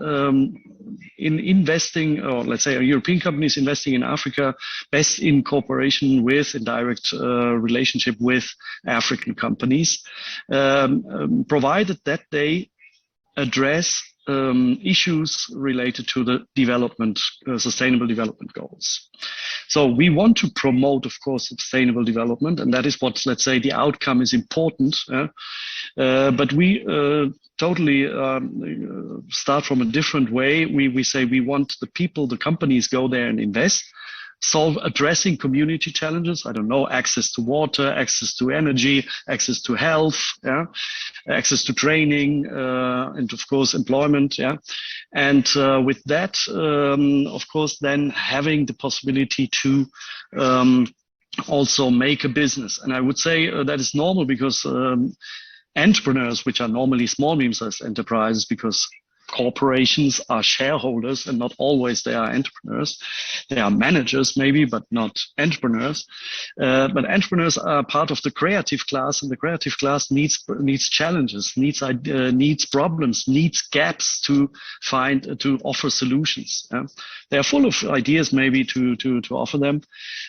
investing, or let's say European companies investing in Africa, best in cooperation with, in direct relationship with African companies, provided that they address issues related to the sustainable development goals. So we want to promote, of course, sustainable development, and that is what, let's say, the outcome is important. But we totally start from a different way. We say we want the people, the companies go there and invest, addressing community challenges. I don't know, access to water, access to energy, access to health, access to training, and of course employment. And with that, of course, then having the possibility to also make a business. And I would say that is normal because entrepreneurs, which are normally small medium-sized enterprises, because corporations are shareholders and not always they are entrepreneurs. They are managers maybe, but not entrepreneurs. But entrepreneurs are part of the creative class, and the creative class needs challenges, needs problems, needs gaps to offer solutions. They are full of ideas maybe to offer them.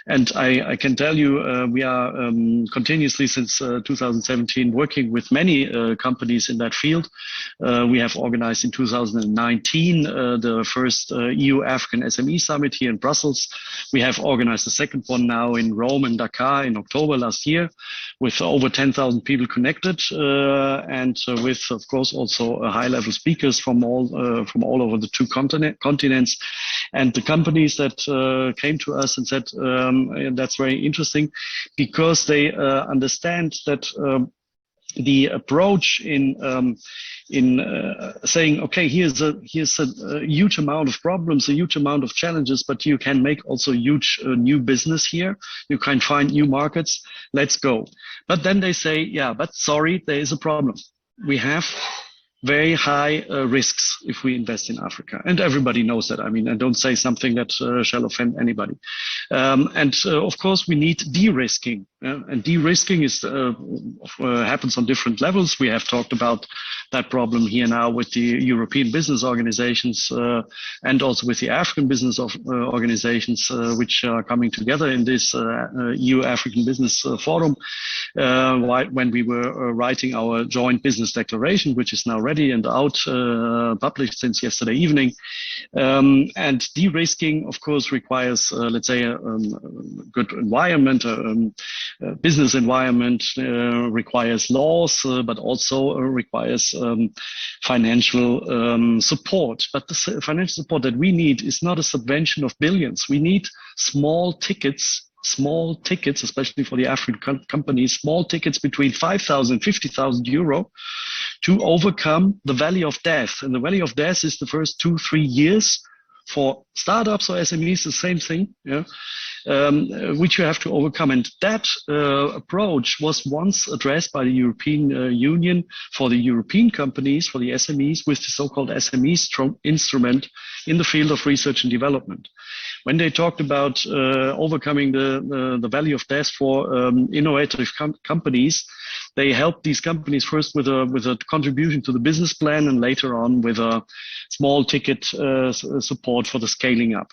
And I can tell you, we are continuously since 2017 working with many companies in that field. We have organized in 2019 the first EU-African SME Summit here in Brussels. We have organized the second one now in Rome and Dakar in October last year, with over 10,000 people connected, and with, of course, also high-level speakers from all over the two continents. And the companies that came to us and said, that's very interesting, because they understand that the approach in saying, okay, here's a huge amount of problems, a huge amount of challenges, but you can make also huge new business here. You can find new markets. Let's go. But then they say, yeah, but sorry, there is a problem. We have very high risks if we invest in Africa. And everybody knows that. I mean, I don't say something that shall offend anybody. And of course, we need de-risking. And de-risking is happens on different levels. We have talked about that problem here now with the European business organizations and also with the African business organizations, which are coming together in this EU-African Business Forum, when we were writing our joint business declaration, which is now ready and out, published since yesterday evening. And de-risking, of course, requires, let's say, a good environment, business environment, requires laws, but also requires financial support. But the financial support that we need is not a subvention of billions. We need small tickets, especially for the African companies, small tickets between 5,000 and 50,000 euro to overcome the valley of death. And the valley of death is the first 2-3 years. For startups or SMEs, the same thing. which you have to overcome. And that approach was once addressed by the European Union for the European companies, for the SMEs, with the so-called SME instrument in the field of research and development. When they talked about overcoming the valley of death for innovative companies, they helped these companies first with a contribution to the business plan, and later on with a small ticket support for the scaling up.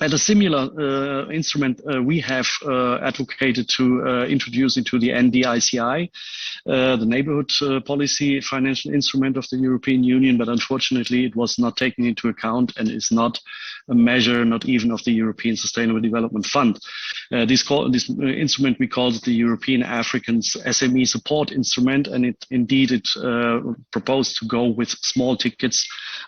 And a similar instrument we have advocated to introduce into the NDICI, the neighborhood policy financial instrument of the European Union, but unfortunately it was not taken into account and is not a measure, not even of the European Sustainable Development Fund. This instrument, we call it the European African SME Support Instrument, and it proposed to go with small tickets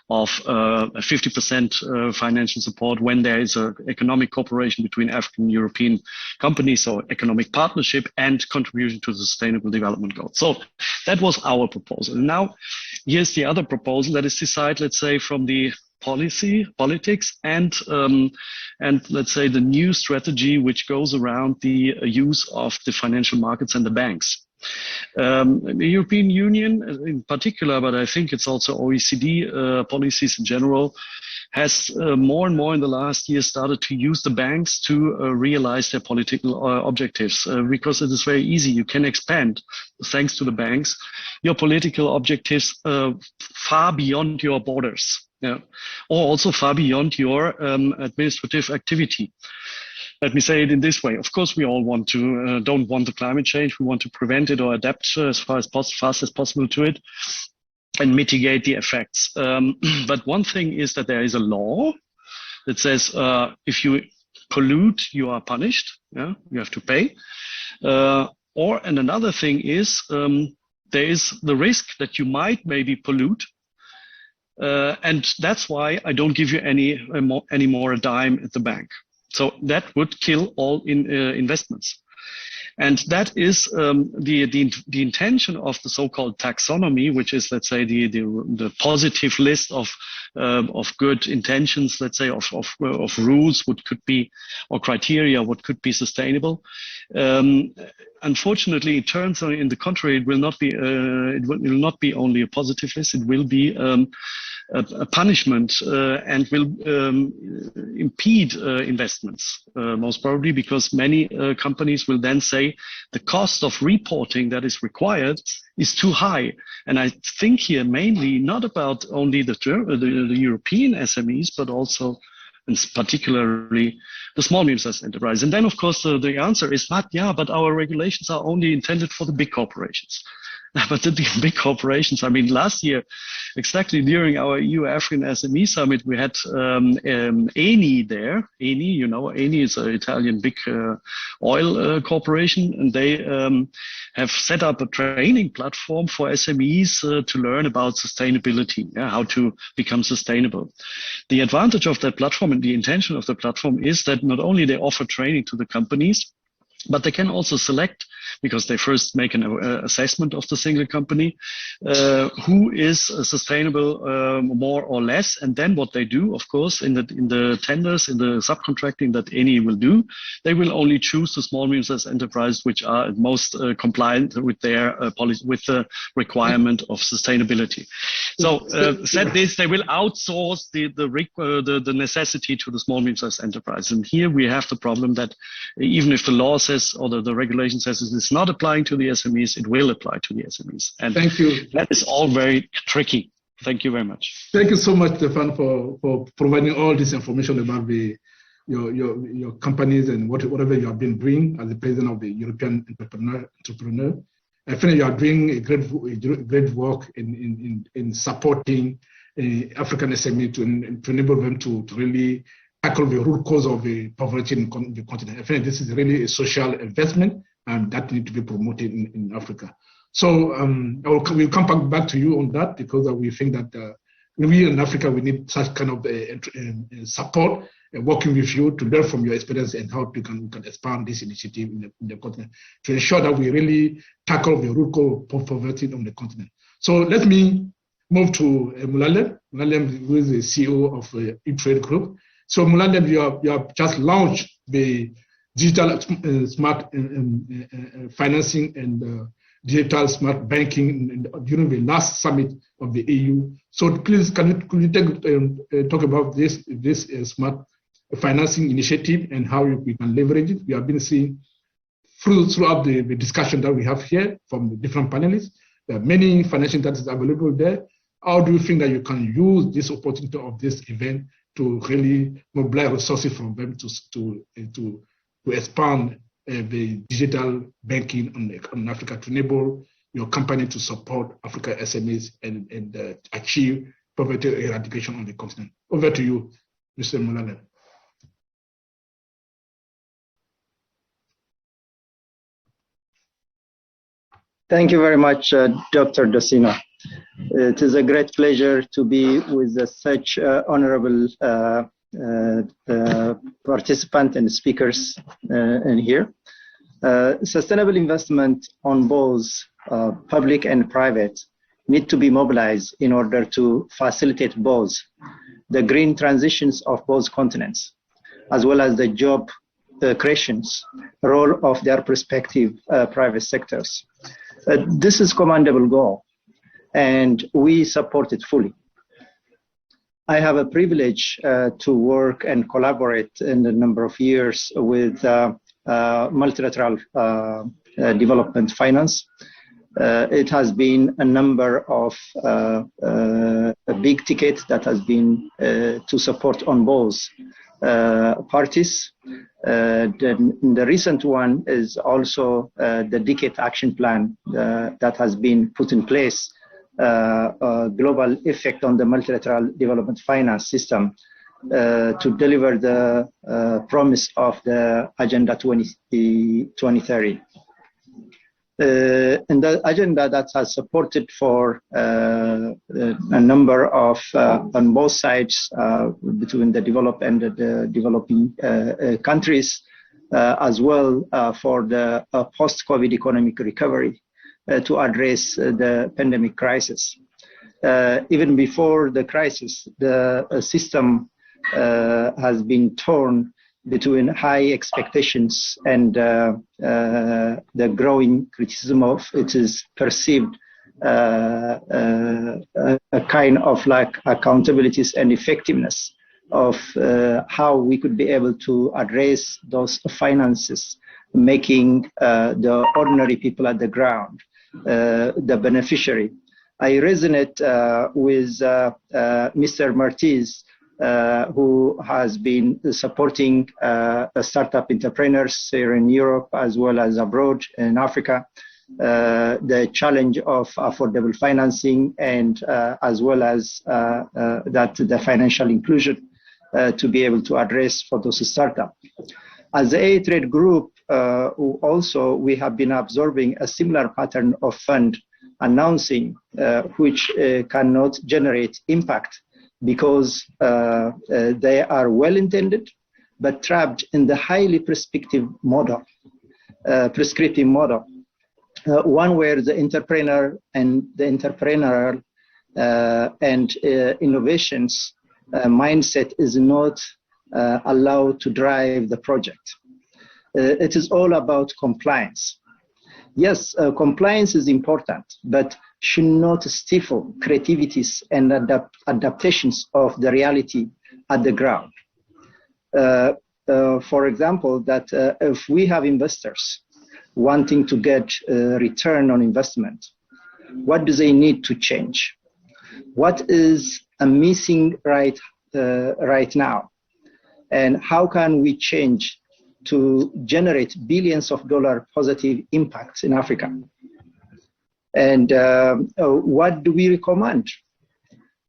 of 50% financial support when there is a economic cooperation between African and European companies, so economic partnership and contribution to the Sustainable Development Goals. So that was our proposal. Now, here's the other proposal that is decided, let's say, from the politics and let's say the new strategy which goes around the use of the financial markets and the banks. The European Union in particular, but I think it's also OECD policies in general, has more and more in the last year started to use the banks to realize their political objectives, because it is very easy. You can expand, thanks to the banks, your political objectives far beyond your borders, or also far beyond your administrative activity. Let me say it in this way. Of course, we all want to don't want the climate change. We want to prevent it or adapt as fast as possible to it and mitigate the effects. But one thing is that there is a law that says if you pollute, you are punished. You have to pay. And another thing is there is the risk that you might maybe pollute. And that's why I don't give you any more a dime at the bank. So that would kill all investments. And that is the intention of the so-called taxonomy, which is, let's say, the positive list of good intentions, let's say, of rules, what could be, or criteria, what could be sustainable. Unfortunately, it turns out in the contrary, it will not be only a positive list. It will be a punishment and will impede investments, most probably, because many companies will then say the cost of reporting that is required is too high. And I think here mainly not about only the European SMEs, but also and particularly the small medium-sized enterprise. And then, of course, the answer is, but our regulations are only intended for the big corporations. But the big corporations, I mean, last year, exactly during our EU-African SME Summit, we had Eni there. Eni, Eni is an Italian big oil corporation, and they have set up a training platform for SMEs to learn about sustainability, how to become sustainable. The advantage of that platform and the intention of the platform is that not only they offer training to the companies, but they can also select, because they first make an assessment of the single company, who is sustainable more or less. And then what they do, of course, in the tenders, in the subcontracting that Eni will do, they will only choose the small medium-sized enterprises which are most compliant with their policy, with the requirement of sustainability. So said this, they will outsource the necessity to the small medium-sized enterprise. And here we have the problem that even if the law says, or the regulation says it's not applying to the SMEs, it will apply to the SMEs. And thank you. That is all very tricky. Thank you very much. Thank you so much, Stefan, for providing all this information about your companies and whatever you have been doing as the president of the European Entrepreneur. I think you are doing a great work in supporting African SME to enable them to really tackle the root cause of the poverty in the continent. I think this is really a social investment and that needs to be promoted in Africa. So we'll come back to you on that, because we think that we in Africa, we need such kind of support, working with you to learn from your experience and how we can expand this initiative in the continent to ensure that we really tackle the root cause of poverty on the continent. So let me move to Mulualem, who is the CEO of EABF Group. So Mulualem, you have just launched the digital smart financing and digital smart banking during the last summit of the EU. So please, could you talk about this smart financing initiative and how we can leverage it? We have been seeing throughout the discussion that we have here from the different panelists, there are many financial data available there. How do you think that you can use this opportunity of this event to really mobilize resources from them to expand the digital banking on Africa, to enable your company to support Africa SMEs and achieve poverty eradication on the continent? Over to you, Mr. Mulualem. Thank you very much, Dr. DOSSINA. It is a great pleasure to be with such honorable participants and speakers in here. Sustainable investment on both public and private need to be mobilized in order to facilitate both the green transitions of both continents, as well as the job creations role of their respective private sectors. This is a commendable goal, and we support it fully. I have a privilege to work and collaborate in a number of years with multilateral development finance. It has been a number of a big ticket that has been to support on both parties. The recent one is also the Decade Action Plan that has been put in place, global effect on the multilateral development finance system to deliver the promise of the Agenda 2030. And the agenda that has supported for a number of, on both sides, between the developed and the developing countries, as well for the post-COVID economic recovery to address the pandemic crisis. Even before the crisis, the system has been torn between high expectations and the growing criticism of it is perceived a kind of like accountabilities and effectiveness of how we could be able to address those finances, making the ordinary people at the ground the beneficiary. I resonate with Mr. Martiz, who has been supporting startup entrepreneurs here in Europe as well as abroad in Africa, the challenge of affordable financing and as well as the financial inclusion to be able to address for those startups. As the AeTrade Group, also we have been absorbing a similar pattern of fund announcing which cannot generate impact because they are well intended but trapped in the highly prescriptive model, one where the entrepreneur and the entrepreneurial and innovations mindset is not allowed to drive the project. It is all about compliance. Yes, compliance is important, but should not stifle creativities and adaptations of the reality at the ground. For example, that if we have investors wanting to get a return on investment, what do they need to change? What is missing right now? And how can we change to generate billions of dollars positive impacts in Africa? And what do we recommend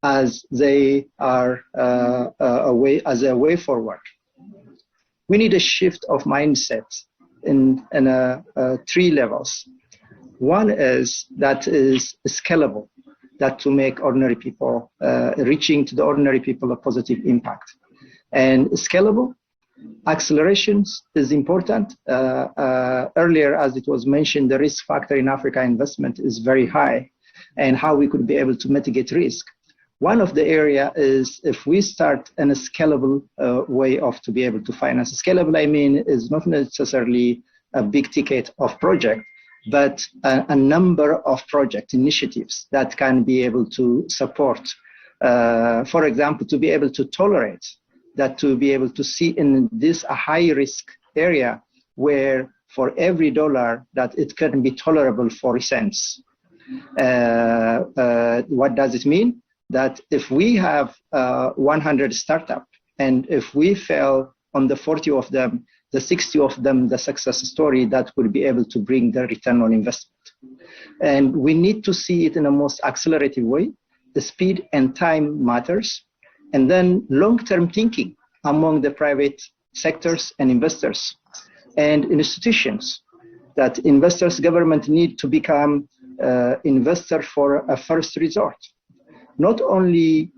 as they are a way forward? We need a shift of mindset in three levels. One is that is scalable, that to make ordinary people, reaching to the ordinary people a positive impact. And scalable, accelerations is important. Earlier, as it was mentioned, the risk factor in Africa investment is very high, and how we could be able to mitigate risk. One of the area is if we start in a scalable way of to be able to finance. Scalable, I mean, is not necessarily a big ticket of project, but a number of project initiatives that can be able to support. For example, to be able to tolerate that, to be able to see in this a high risk area where for every dollar that it can be tolerable 40 cents. What does it mean? That if we have 100 startups, and if we fail on the 40 of them, the 60 of them, the success story that will be able to bring the return on investment. And we need to see it in a most accelerated way. The speed and time matters. And then long-term thinking among the private sectors and investors and institutions, that investors, government need to become investor for a first resort. Not only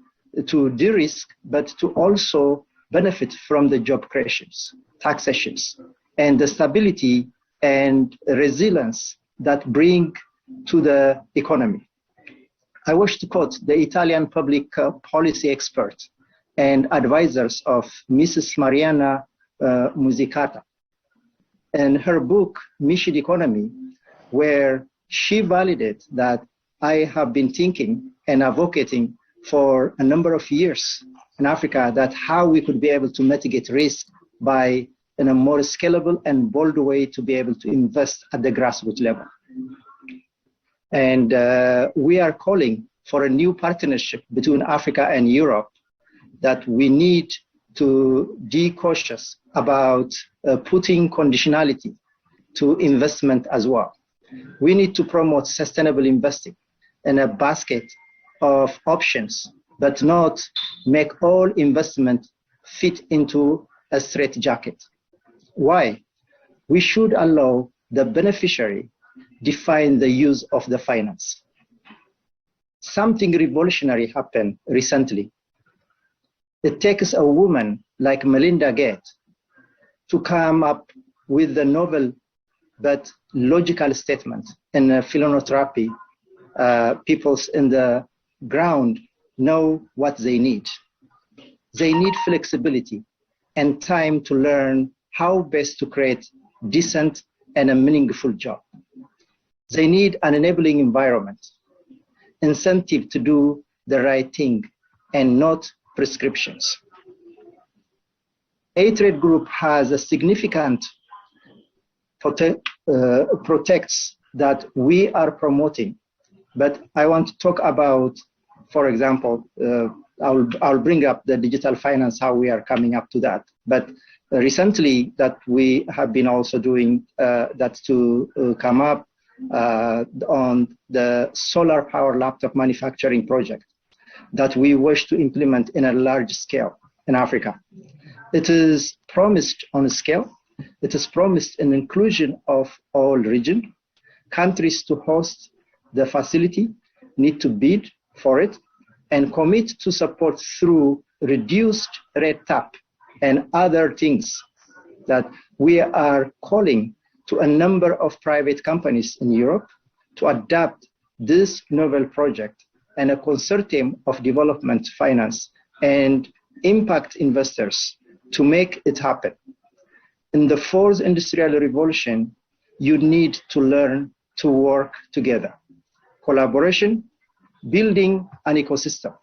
to de-risk, but to also benefit from the job creations, taxations, and the stability and resilience that bring to the economy. I wish to quote the Italian public policy expert and advisors of Mrs. Mariana Musicata in her book, Mission Economy, where she validated that I have been thinking and advocating for a number of years in Africa that how we could be able to mitigate risk by in a more scalable and bold way to be able to invest at the grassroots level. And we are calling for a new partnership between Africa and Europe, that we need to be cautious about putting conditionality to investment as well. We need to promote sustainable investing in a basket of options, but not make all investment fit into a straitjacket. Why? We should allow the beneficiary define the use of the finance. Something revolutionary happened recently. It takes a woman like Melinda Gates to come up with the novel but logical statement in philanthropy. Peoples in the ground know what they need. They need flexibility and time to learn how best to create decent and a meaningful job. They need an enabling environment, incentive to do the right thing and not prescriptions. AeTrade Group has a significant protects that we are promoting, but I want to talk about, for example, I'll bring up the digital finance, how we are coming up to that. But recently that we have been also doing that to come up on the solar power laptop manufacturing project that we wish to implement in a large scale in Africa. It is promised on a scale. It is promised an inclusion of all region. Countries to host the facility need to bid for it and commit to support through reduced red tape and other things that we are calling to a number of private companies in Europe to adapt this novel project and a consortium of development finance and impact investors to make it happen. In the fourth industrial revolution, you need to learn to work together. Collaboration, building an ecosystem.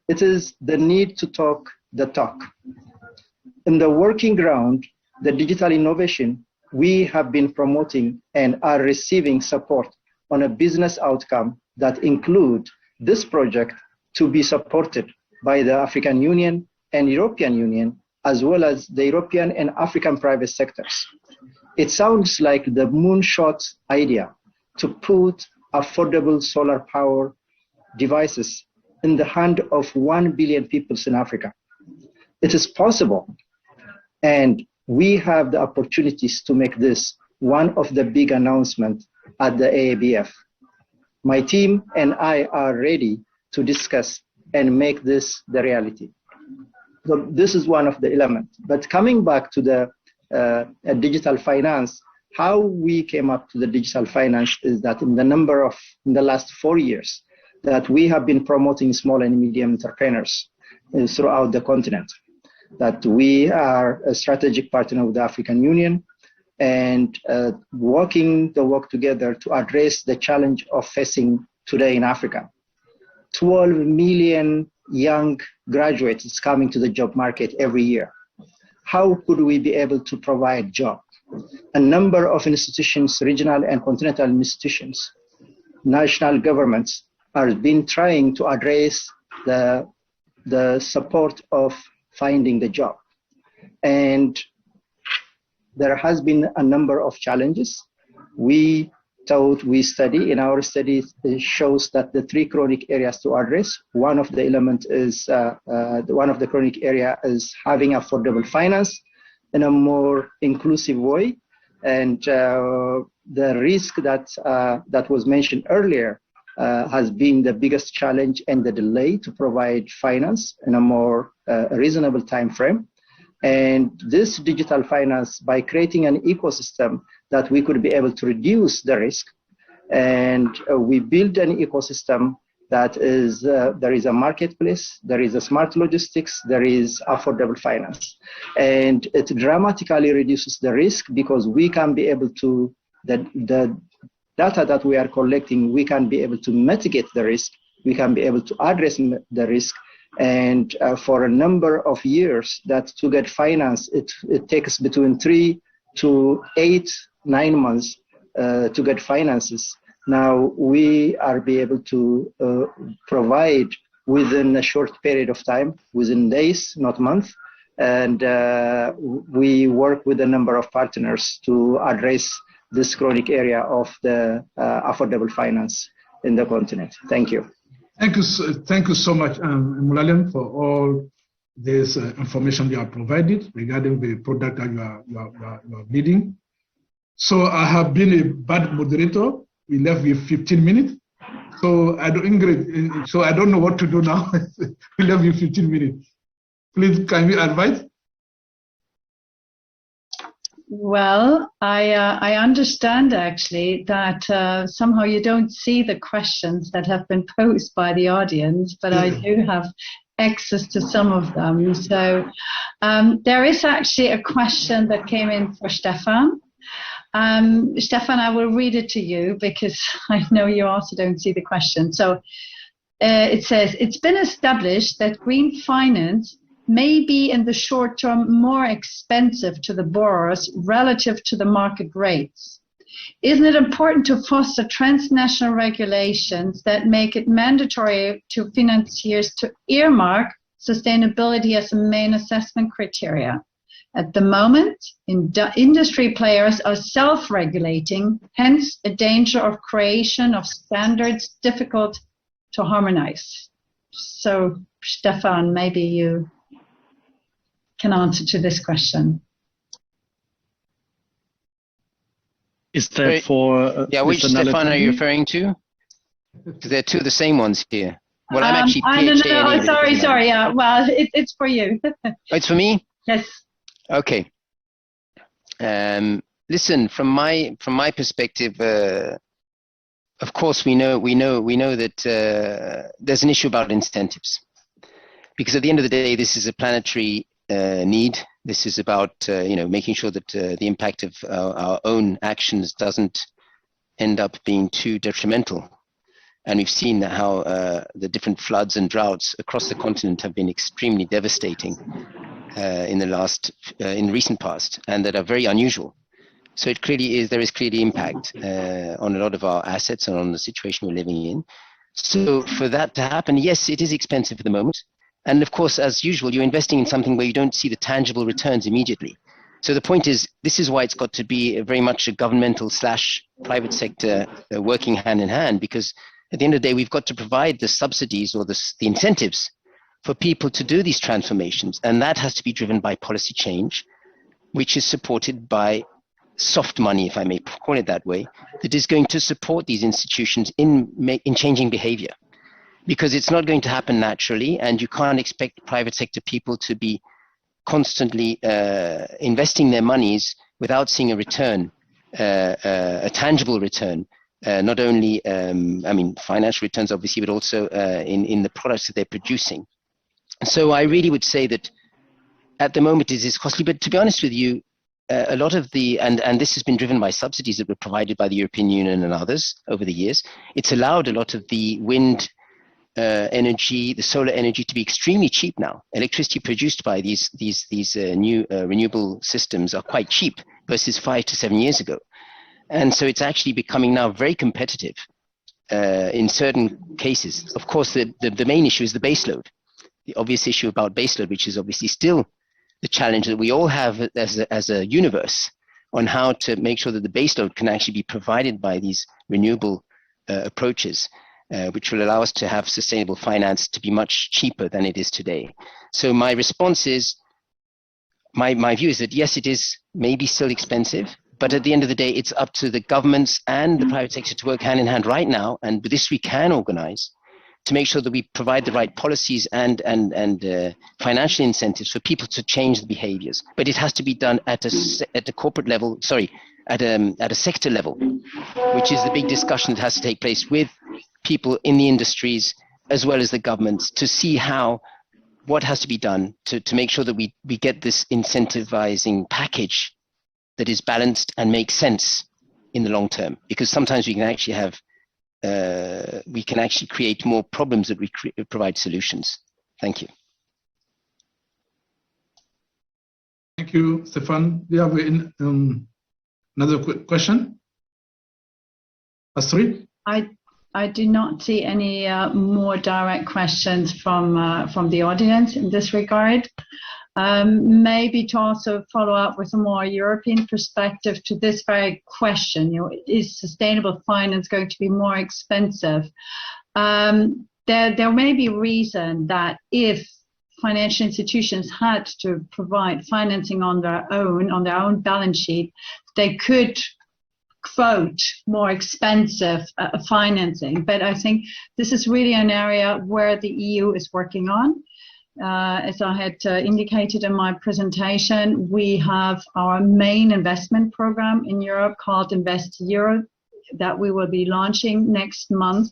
It is the need to talk the talk. In the working ground, the digital innovation, we have been promoting and are receiving support on a business outcome that include this project to be supported by the African Union and European Union, as well as the European and African private sectors. It sounds like the moonshot idea to put affordable solar power devices in the hand of 1 billion people in Africa. It is possible, and we have the opportunities to make this one of the big announcements at the EABF. My team and I are ready to discuss and make this the reality. So this is one of the elements. But coming back to the digital finance, how we came up to the digital finance is that in the last 4 years, that we have been promoting small and medium entrepreneurs throughout the continent, that we are a strategic partner with the African Union and work together to address the challenge of facing today in Africa. 12 million young graduates coming to the job market every year. How could we be able to provide jobs? A number of institutions, regional and continental institutions, national governments have been trying to address the support of finding the job. And there has been a number of challenges. We study in our studies, it shows that the 3 chronic areas to address, one of the elements is, one of the chronic area is having affordable finance in a more inclusive way. And the risk that was mentioned earlier has been the biggest challenge and the delay to provide finance in a more reasonable time frame. And this digital finance, by creating an ecosystem that we could be able to reduce the risk, and we build an ecosystem that is, there is a marketplace, there is a smart logistics, there is affordable finance. And it dramatically reduces the risk because we can be able to, the data that we are collecting, we can be able to mitigate the risk, we can be able to address the risk. And for a number of years that to get finance, it takes between 3 to 9 months to get finances. Now we are be able to provide within a short period of time, within days, not months. And we work with a number of partners to address this chronic area of the affordable finance in the continent. Thank you. Thank you so much, Mulualem, for all this information you have provided regarding the product that you are leading. So I have been a bad moderator. We left with 15 minutes. So I don't know what to do now. We left with 15 minutes. Please, can you advise? Well, I understand actually that somehow you don't see the questions that have been posed by the audience, but I do have access to some of them. So there is actually a question that came in for Stefan. Stefan, I will read it to you because I know you also don't see the question. So it says, it's been established that green finance may be in the short term more expensive to the borrowers relative to the market rates. Isn't it important to foster transnational regulations that make it mandatory to financiers to earmark sustainability as a main assessment criteria? At the moment, industry players are self-regulating, hence a danger of creation of standards difficult to harmonize. So, Stefan, maybe you can answer to this question. Is that for which Stefan are you referring to? Because there are 2 of the same ones here. Well, I'm actually PhD. No, sorry. Yeah, well, it's for you. Oh, it's for me? Yes. Okay. Listen, from my perspective, of course we know that there's an issue about incentives, because at the end of the day, this is a planetary need. This is about making sure that the impact of our own actions doesn't end up being too detrimental. And we've seen how the different floods and droughts across the continent have been extremely devastating in recent past, and that are very unusual. So it clearly is, there is clearly impact on a lot of our assets and on the situation we're living in. So for that to happen, yes, it is expensive at the moment. And of course, as usual, you're investing in something where you don't see the tangible returns immediately. So the point is, this is why it's got to be very much a governmental / private sector working hand in hand, because at the end of the day, we've got to provide the subsidies or the incentives for people to do these transformations. And that has to be driven by policy change, which is supported by soft money, if I may call it that way, that is going to support these institutions in changing behavior. Because it's not going to happen naturally, and you can't expect private sector people to be constantly investing their monies without seeing a return, a tangible return not only, financial returns, obviously, but also in the products that they're producing. So I really would say that at the moment it is costly, but to be honest with you, a lot of the, and this has been driven by subsidies that were provided by the European Union and others over the years. It's allowed a lot of the wind energy, the solar energy to be extremely cheap now. Electricity produced by these new renewable systems are quite cheap versus 5 to 7 years ago. And so it's actually becoming now very competitive in certain cases. Of course, the main issue is the baseload. The obvious issue about baseload, which is obviously still the challenge that we all have as a universe on how to make sure that the baseload can actually be provided by these renewable approaches, which will allow us to have sustainable finance to be much cheaper than it is today. So my response is, my view is that yes, it is maybe still expensive, but at the end of the day, it's up to the governments and the private sector to work hand in hand right now, and with this we can organize to make sure that we provide the right policies and financial incentives for people to change the behaviors. But it has to be done at a corporate level, at a sector level, which is the big discussion that has to take place with people in the industries as well as the governments to see what has to be done to make sure that we get this incentivizing package that is balanced and makes sense in the long term. Because sometimes we can actually create more problems that we provide solutions. Thank you. Thank you, Stefan. Do you have another quick question? Astrid? I do not see any more direct questions from the audience in this regard. Maybe to also follow up with a more European perspective to this very question, is sustainable finance going to be more expensive? There may be reason that if financial institutions had to provide financing on their own balance sheet, they could quote more expensive financing. But I think this is really an area where the EU is working on. As I had indicated in my presentation, we have our main investment program in Europe called Invest Europe that we will be launching next month.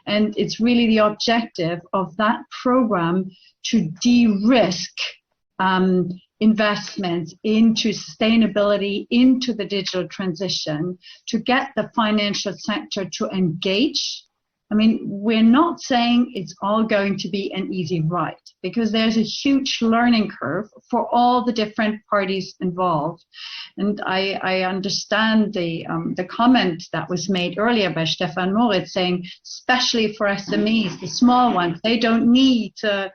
And it's really the objective of that program to de-risk investments into sustainability, into the digital transition, to get the financial sector to engage. I mean, we're not saying it's all going to be an easy ride, because there's a huge learning curve for all the different parties involved. And I understand the comment that was made earlier by Stefan Moritz saying, especially for SMEs, the small ones, they don't need to,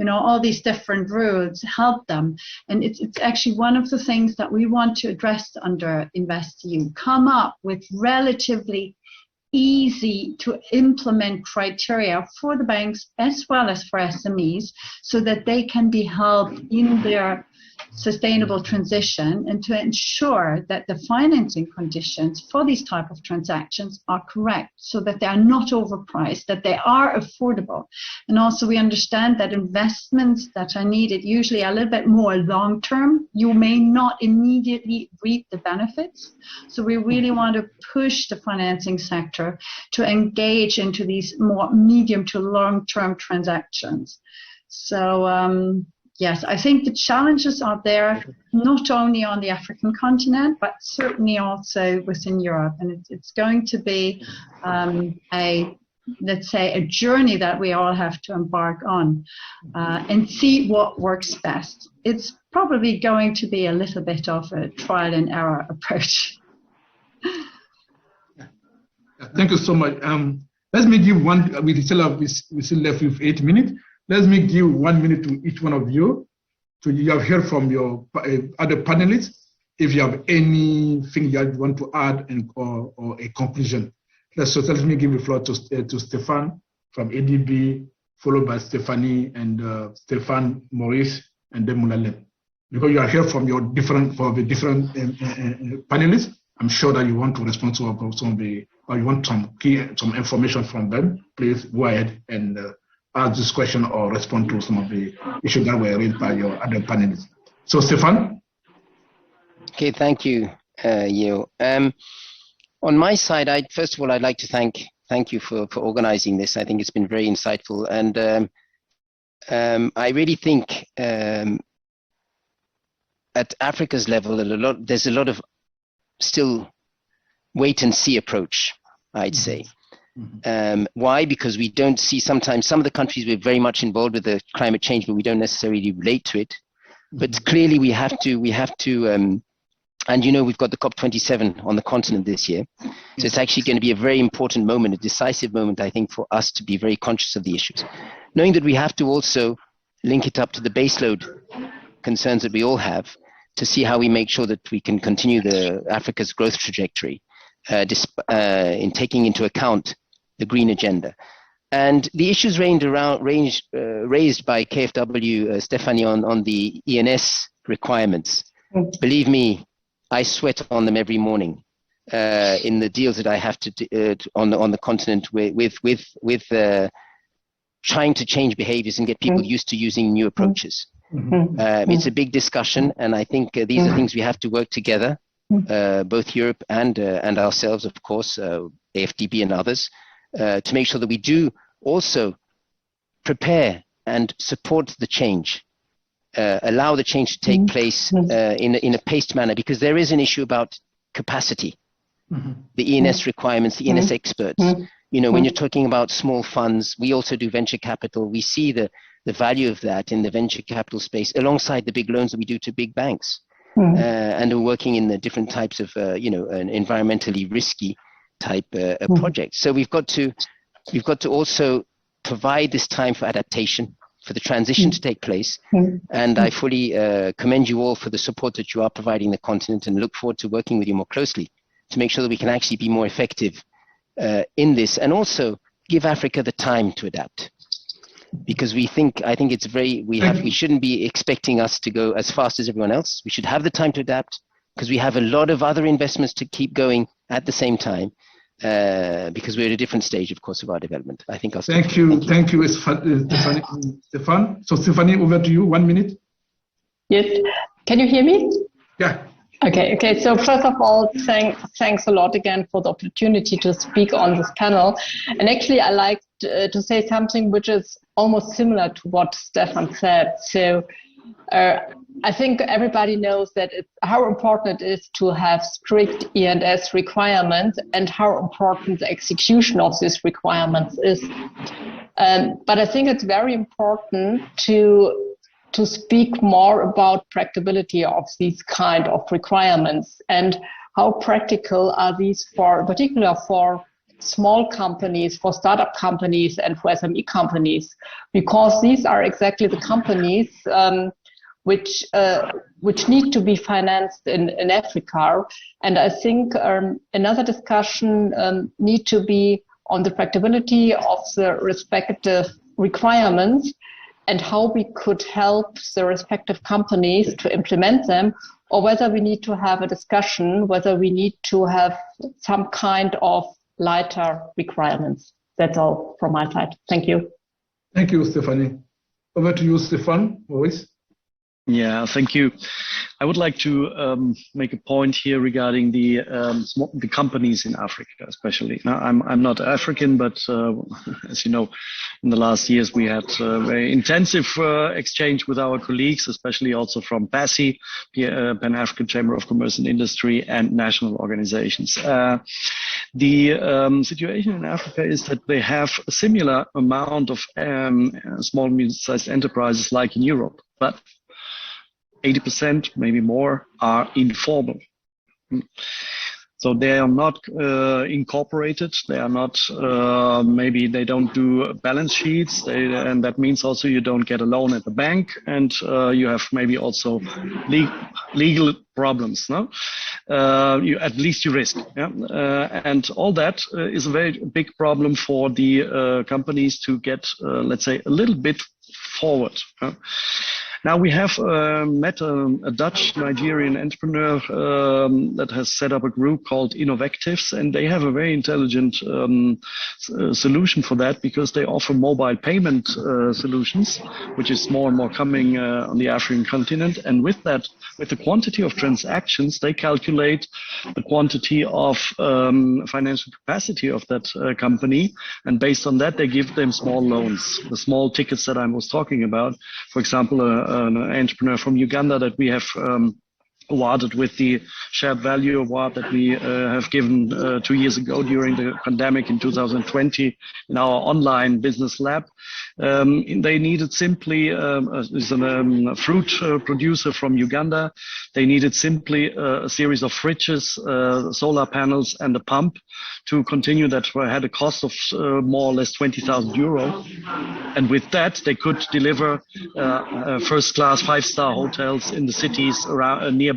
all these different rules, help them. And it's actually one of the things that we want to address under InvestEU, come up with relatively easy to implement criteria for the banks as well as for SMEs, so that they can be helped in their sustainable transition and to ensure that the financing conditions for these type of transactions are correct, so that they are not overpriced, that they are affordable. And also we understand that investments that are needed usually are a little bit more long term. You may not immediately reap the benefits. So we really want to push the financing sector to engage into these more medium to long term transactions. So yes, I think the challenges are there, not only on the African continent, but certainly also within Europe. And it's going to be let's say, a journey that we all have to embark on and see what works best. It's probably going to be a little bit of a trial and error approach. Thank you so much. Let me give one, we still left with 8 minutes. Let me give 1 minute to each one of you. So you have heard from your other panelists. If you have anything you want to add or a conclusion. So let me give the floor to Stefan from ADB, followed by Stefanie and Stefan Moritz, and then Mulualem. Because you are here from the different panelists, I'm sure that you want to respond to some of the, or you want some information from them. Please go ahead and ask this question or respond to some of the issues that were raised by your other panelists. So, Stefan? Okay, thank you, Yeo. On my side, first of all, I'd like to thank you for organizing this. I think it's been very insightful, and I really think at Africa's level, there's a lot of still wait and see approach, I'd say. Why? Because we don't see sometimes some of the countries we're very much involved with the climate change, but we don't necessarily relate to it. But clearly we have to, and we've got the COP27 on the continent this year. So it's actually going to be a very important moment, a decisive moment, I think, for us to be very conscious of the issues. Knowing that we have to also link it up to the baseload concerns that we all have to see how we make sure that we can continue Africa's growth trajectory in taking into account the green agenda. And the issues raised by KfW, Stefanie, on the ENS requirements, believe me, I sweat on them every morning in the deals that I have to on the continent with trying to change behaviors and get people used to using new approaches. It's a big discussion, and I think these are things we have to work together, both Europe and ourselves, of course, AFDB and others, to make sure that we do also prepare and support the change, allow the change to take place in a paced manner, because there is an issue about capacity, the ENS requirements, the ENS experts. When you're talking about small funds, we also do venture capital. We see the value of that in the venture capital space alongside the big loans that we do to big banks. And we're working in the different types of, an environmentally risky type projects. So we've got to also provide this time for adaptation, for the transition to take place. And I fully commend you all for the support that you are providing the continent, and look forward to working with you more closely to make sure that we can actually be more effective in this, and also give Africa the time to adapt. Because I think it's we shouldn't be expecting us to go as fast as everyone else. We should have the time to adapt, because we have a lot of other investments to keep going at the same time, because we're at a different stage, of course, of our development. I think I'll stop. Thank you, Stefan. So Stefanie, over to you, 1 minute. Yes, can you hear me? Yeah. Okay. So first of all, thanks a lot again for the opportunity to speak on this panel. And actually, I like to say something which is almost similar to what Stefan said. So I think everybody knows that how important it is to have strict E&S requirements, and how important the execution of these requirements is. But I think it's very important to speak more about practicability of these kind of requirements, and how practical are these in particular for small companies, for startup companies, and for SME companies, because these are exactly the companies which need to be financed in Africa. And I think another discussion need to be on the practicability of the respective requirements, and how we could help the respective companies to implement them, or whether we need to have a discussion, whether we need to have some kind of lighter requirements. That's all from my side. Thank you. Thank you, Stefanie. Over to you, Stefan Moritz. Yeah, thank you. I would like to make a point here regarding the companies in Africa, especially. Now, I'm not African, but as you know, in the last years we had very intensive exchange with our colleagues, especially also from PASI, Pan-African Chamber of Commerce and Industry, and national organizations. The situation in Africa is that they have a similar amount of small and medium-sized enterprises like in Europe, but 80%, maybe more, are informal. So they are not incorporated. They are not, maybe they don't do balance sheets. And that means also you don't get a loan at the bank, and you have maybe also legal problems. No, at least you risk. Yeah? And all that is a very big problem for the companies to get, let's say, a little bit forward. Now we have met a Dutch-Nigerian entrepreneur that has set up a group called Innovectives, and they have a very intelligent solution for that, because they offer mobile payment solutions, which is more and more coming on the African continent. And with that, with the quantity of transactions, they calculate the quantity of financial capacity of that company, and based on that, they give them small loans, the small tickets that I was talking about. For example, an entrepreneur from Uganda that we have awarded with the Shared Value Award that we have given 2 years ago during the pandemic in 2020 in our online business lab. They needed simply, is a fruit producer from Uganda. They needed simply a series of fridges, solar panels, and a pump to continue that had a cost of more or less 20,000 euro. And with that, they could deliver first-class 5-star hotels in the cities around nearby.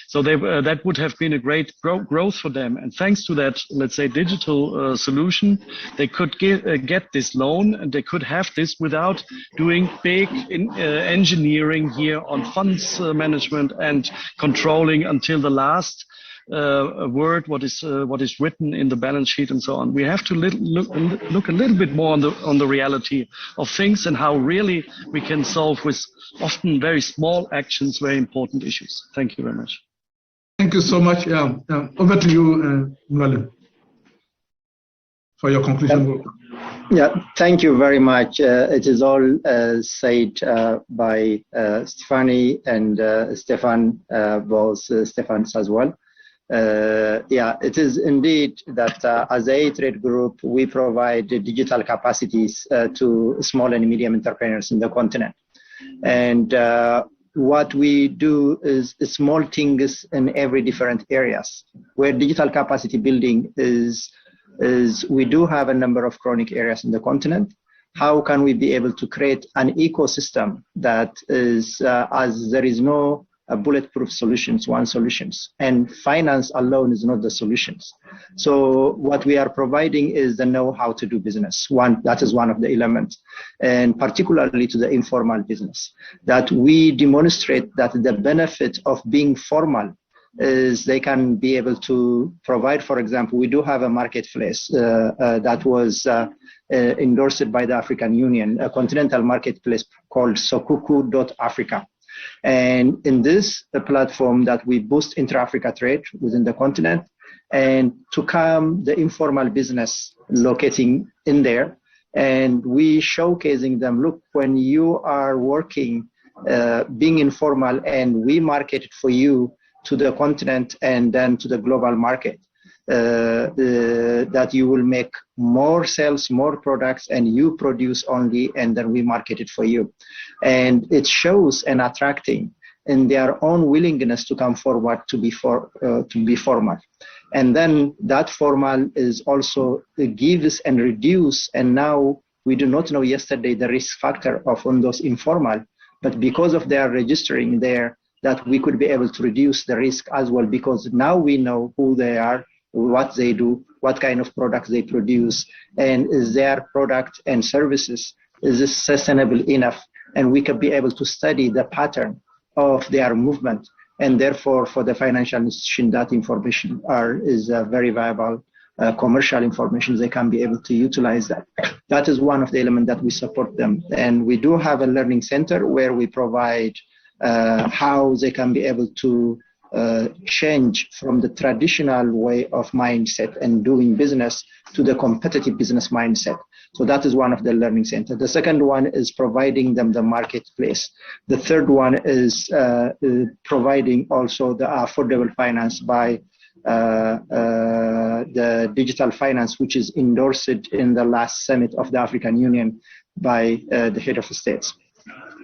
So that would have been a great growth for them. And thanks to that, let's say, digital solution, they could get this loan, and they could have this without doing big engineering here on funds management and controlling until the last word what is written in the balance sheet and so on. We have to look a little bit more on the reality of things and how really we can solve with often very small actions very important issues. Thank you very much. Thank you so much. Over to you, Mulualem, for your conclusion. Yeah, thank you very much. It is all said by Stefanie and Stefan, both Stefans as well. Yeah, it is indeed that as AeTrade Group, we provide digital capacities to small and medium entrepreneurs in the continent. And what we do is small things in every different areas. Where digital capacity building is we do have a number of chronic areas in the continent. How can we be able to create an ecosystem that is, as there is no bulletproof solutions, one solutions, and finance alone is not the solutions. So what we are providing is the know-how to do business. That is one of the elements, and particularly to the informal business, that we demonstrate that the benefit of being formal is they can be able to provide. For example, we do have a marketplace that was endorsed by the African Union, a continental marketplace called Sokuku.Africa. And in this platform that we boost intra-Africa trade within the continent, and to come the informal business locating in there, and we showcasing them, look, when you are working, being informal, and we market it for you to the continent and then to the global market, that you will make more sales, more products, and you produce only, and then we market it for you. And it shows and attracting in their own willingness to come forward to be formal. And then that formal is also gives and reduce. And now we do not know yesterday the risk factor of on those informal, but because of their registering there, that we could be able to reduce the risk as well, because now we know who they are, what they do, what kind of products they produce, and is their product and services, is this sustainable enough? And we can be able to study the pattern of their movement. And therefore, for the financial institution, that information is very viable commercial information. They can be able to utilize that. That is one of the elements that we support them. And we do have a learning center where we provide how they can be able to change from the traditional way of mindset and doing business to the competitive business mindset. So that is one of the learning center. The second one is providing them the marketplace. The third one is providing also the affordable finance by the digital finance, which is endorsed in the last summit of the African Union by the head of states.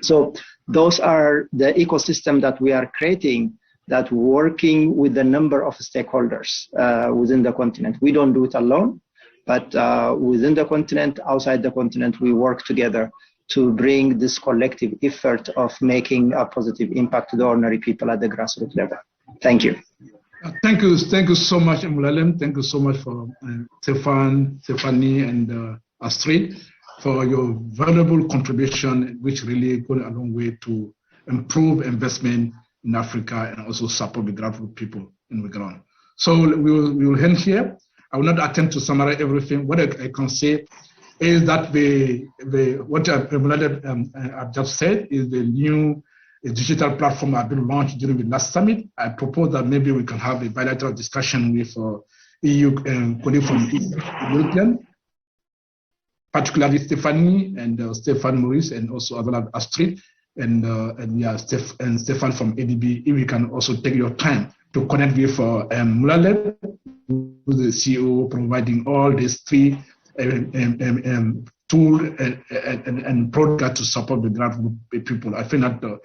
So those are the ecosystem that we are creating, that working with a number of stakeholders within the continent. We don't do it alone, but within the continent, outside the continent, we work together to bring this collective effort of making a positive impact to the ordinary people at the grassroots level. Thank you. Thank you so much, Mulualem. Thank you so much for Stefan, Stefanie, and Astrid. for your valuable contribution, which really go a long way to improve investment in Africa and also support the grassroots people in the ground. So we will end here. I will not attempt to summarize everything. What I can say is that what I've just said is the new digital platform I've been launched during the last summit. I propose that maybe we can have a bilateral discussion with EU colleagues from European, particularly Stefanie and Stefan Moritz, and also as well as Astrid and Stefan from ADB. If we can also take your time to connect with Mulualem, who's the CEO, providing all these three tool and product to support the grassroots people. I think that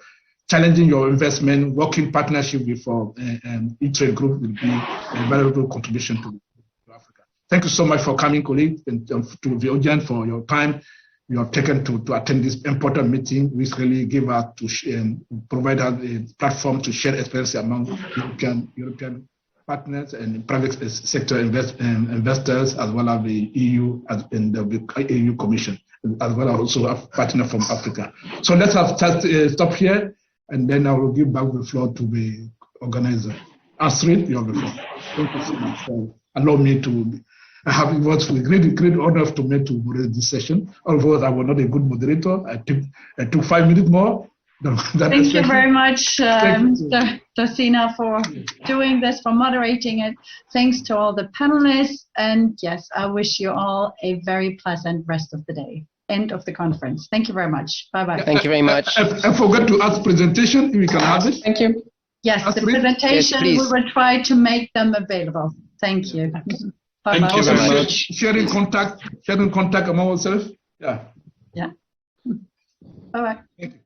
challenging your investment, working partnership with EABF Group will be a valuable contribution to Africa. Thank you so much for coming, colleagues, and to the audience for your time you have taken to attend this important meeting, which really give us to provide us a platform to share experience among European partners and private sector investors, as well as the EU and the EU Commission, as well as also a partner from Africa. So let's stop here, and then I will give back the floor to the organizer. Astrid, you have the floor. Thank you so much for allowing me to. It was a great honor to me to moderate this session. Although I was not a good moderator, I took 5 minutes more. Thank you very much, DOSSINA, for doing this, for moderating it. Thanks to all the panelists. And yes, I wish you all a very pleasant rest of the day. End of the conference. Thank you very much. Bye-bye. Thank you very much. I forgot to ask presentation, if we can have it. Thank you. Yes, the presentation, we will try to make them available. Thank you. Bye-bye. Thank you very much. Sharing contact among ourselves. Yeah. Yeah. Bye-bye. Thank you.